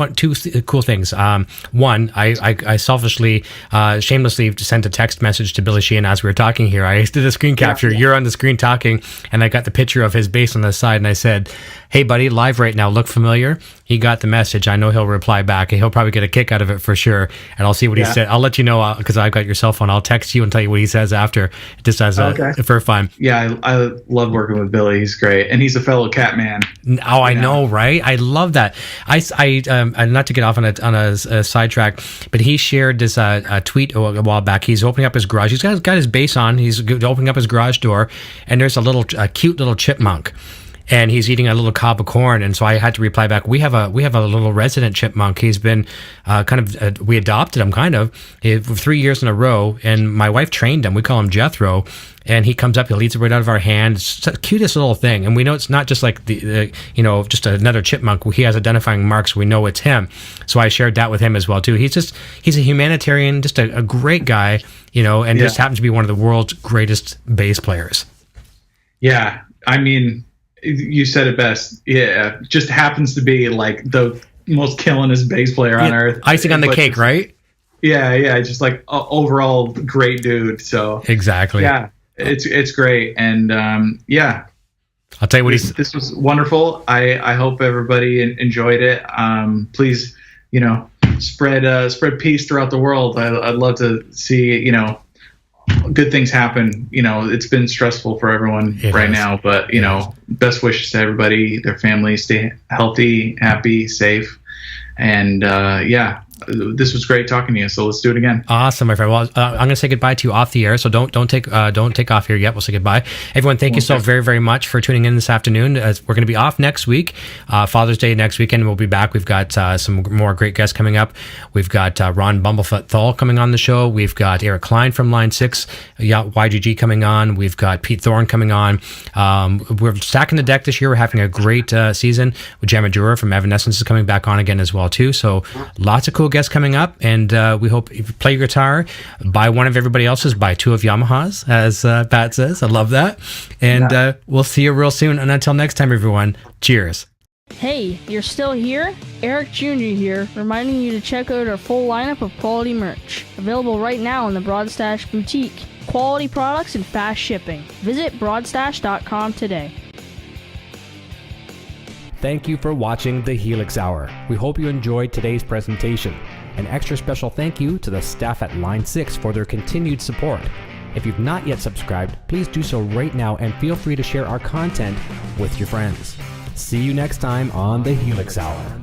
cool things. One, I selfishly, shamelessly sent a text message to Billy Sheehan as we were talking here. I did a screen capture. Yeah. You're on the screen talking, and I got the picture of his bass on the side, and I said, "Hey, buddy, live right now. Look familiar?" He got the message. I know he'll reply back, and he'll probably get a kick out of it for sure. And I'll see what he said. I'll let you know because I've got your cell phone. I'll text you and tell you what he says after, just as for fun. Yeah, I love working with Billy. He's great, and he's a fellow cat man. Oh, I know, right? I love that. I not to get off on a sidetrack, but he shared this tweet a while back. He's opening up his garage. He's got his bass on. He's opening up his garage door, and there's a cute little chipmunk. And he's eating a little cob of corn, and so I had to reply back. We have a little resident chipmunk. He's been we adopted him for 3 years in a row, and my wife trained him. We call him Jethro, and he comes up, he'll eat it right out of our hand. It's the cutest little thing, and we know it's not just like just another chipmunk. He has identifying marks. We know it's him. So I shared that with him as well too. He's a humanitarian, just a great guy, and just happens to be one of the world's greatest bass players. Yeah, I mean, you said it best. Yeah, just happens to be like the most killingest bass player on earth. Icing on the cake, right? Yeah, just like overall great dude. So exactly. Yeah, it's great, and I'll tell you what this was wonderful. I hope everybody enjoyed it. Please, spread peace throughout the world. I'd love to see good things happen. It's been stressful for everyone now, but best wishes to everybody, their families, stay healthy, happy, safe, and this was great talking to you. So let's do it again. Awesome, my friend. Well, I'm going to say goodbye to you off the air, so don't take off here yet. We'll say goodbye. Everyone, thank you so very, very much for tuning in this afternoon. We're going to be off next week, Father's Day next weekend. We'll be back. We've got some more great guests coming up. We've got Ron Bumblefoot Thal coming on the show. We've got Eric Klein from Line 6, YGG coming on. We've got Pete Thorne coming on. We're stacking the deck this year. We're having a great season. With Gemma Jura from Evanescence is coming back on again as well too. So lots of cool guests coming up, and we hope if you play your guitar, buy one of everybody else's, buy two of Yamaha's, as Pat says. I love that. And we'll see you real soon. And until next time, everyone, cheers. Hey, you're still here? Eric Jr. here, reminding you to check out our full lineup of quality merch. Available right now in the Broadstash Boutique. Quality products and fast shipping. Visit broadstash.com today. Thank you for watching the Helix Hour. We hope you enjoyed today's presentation. An extra special thank you to the staff at Line 6 for their continued support. If you've not yet subscribed, please do so right now and feel free to share our content with your friends. See you next time on the Helix Hour.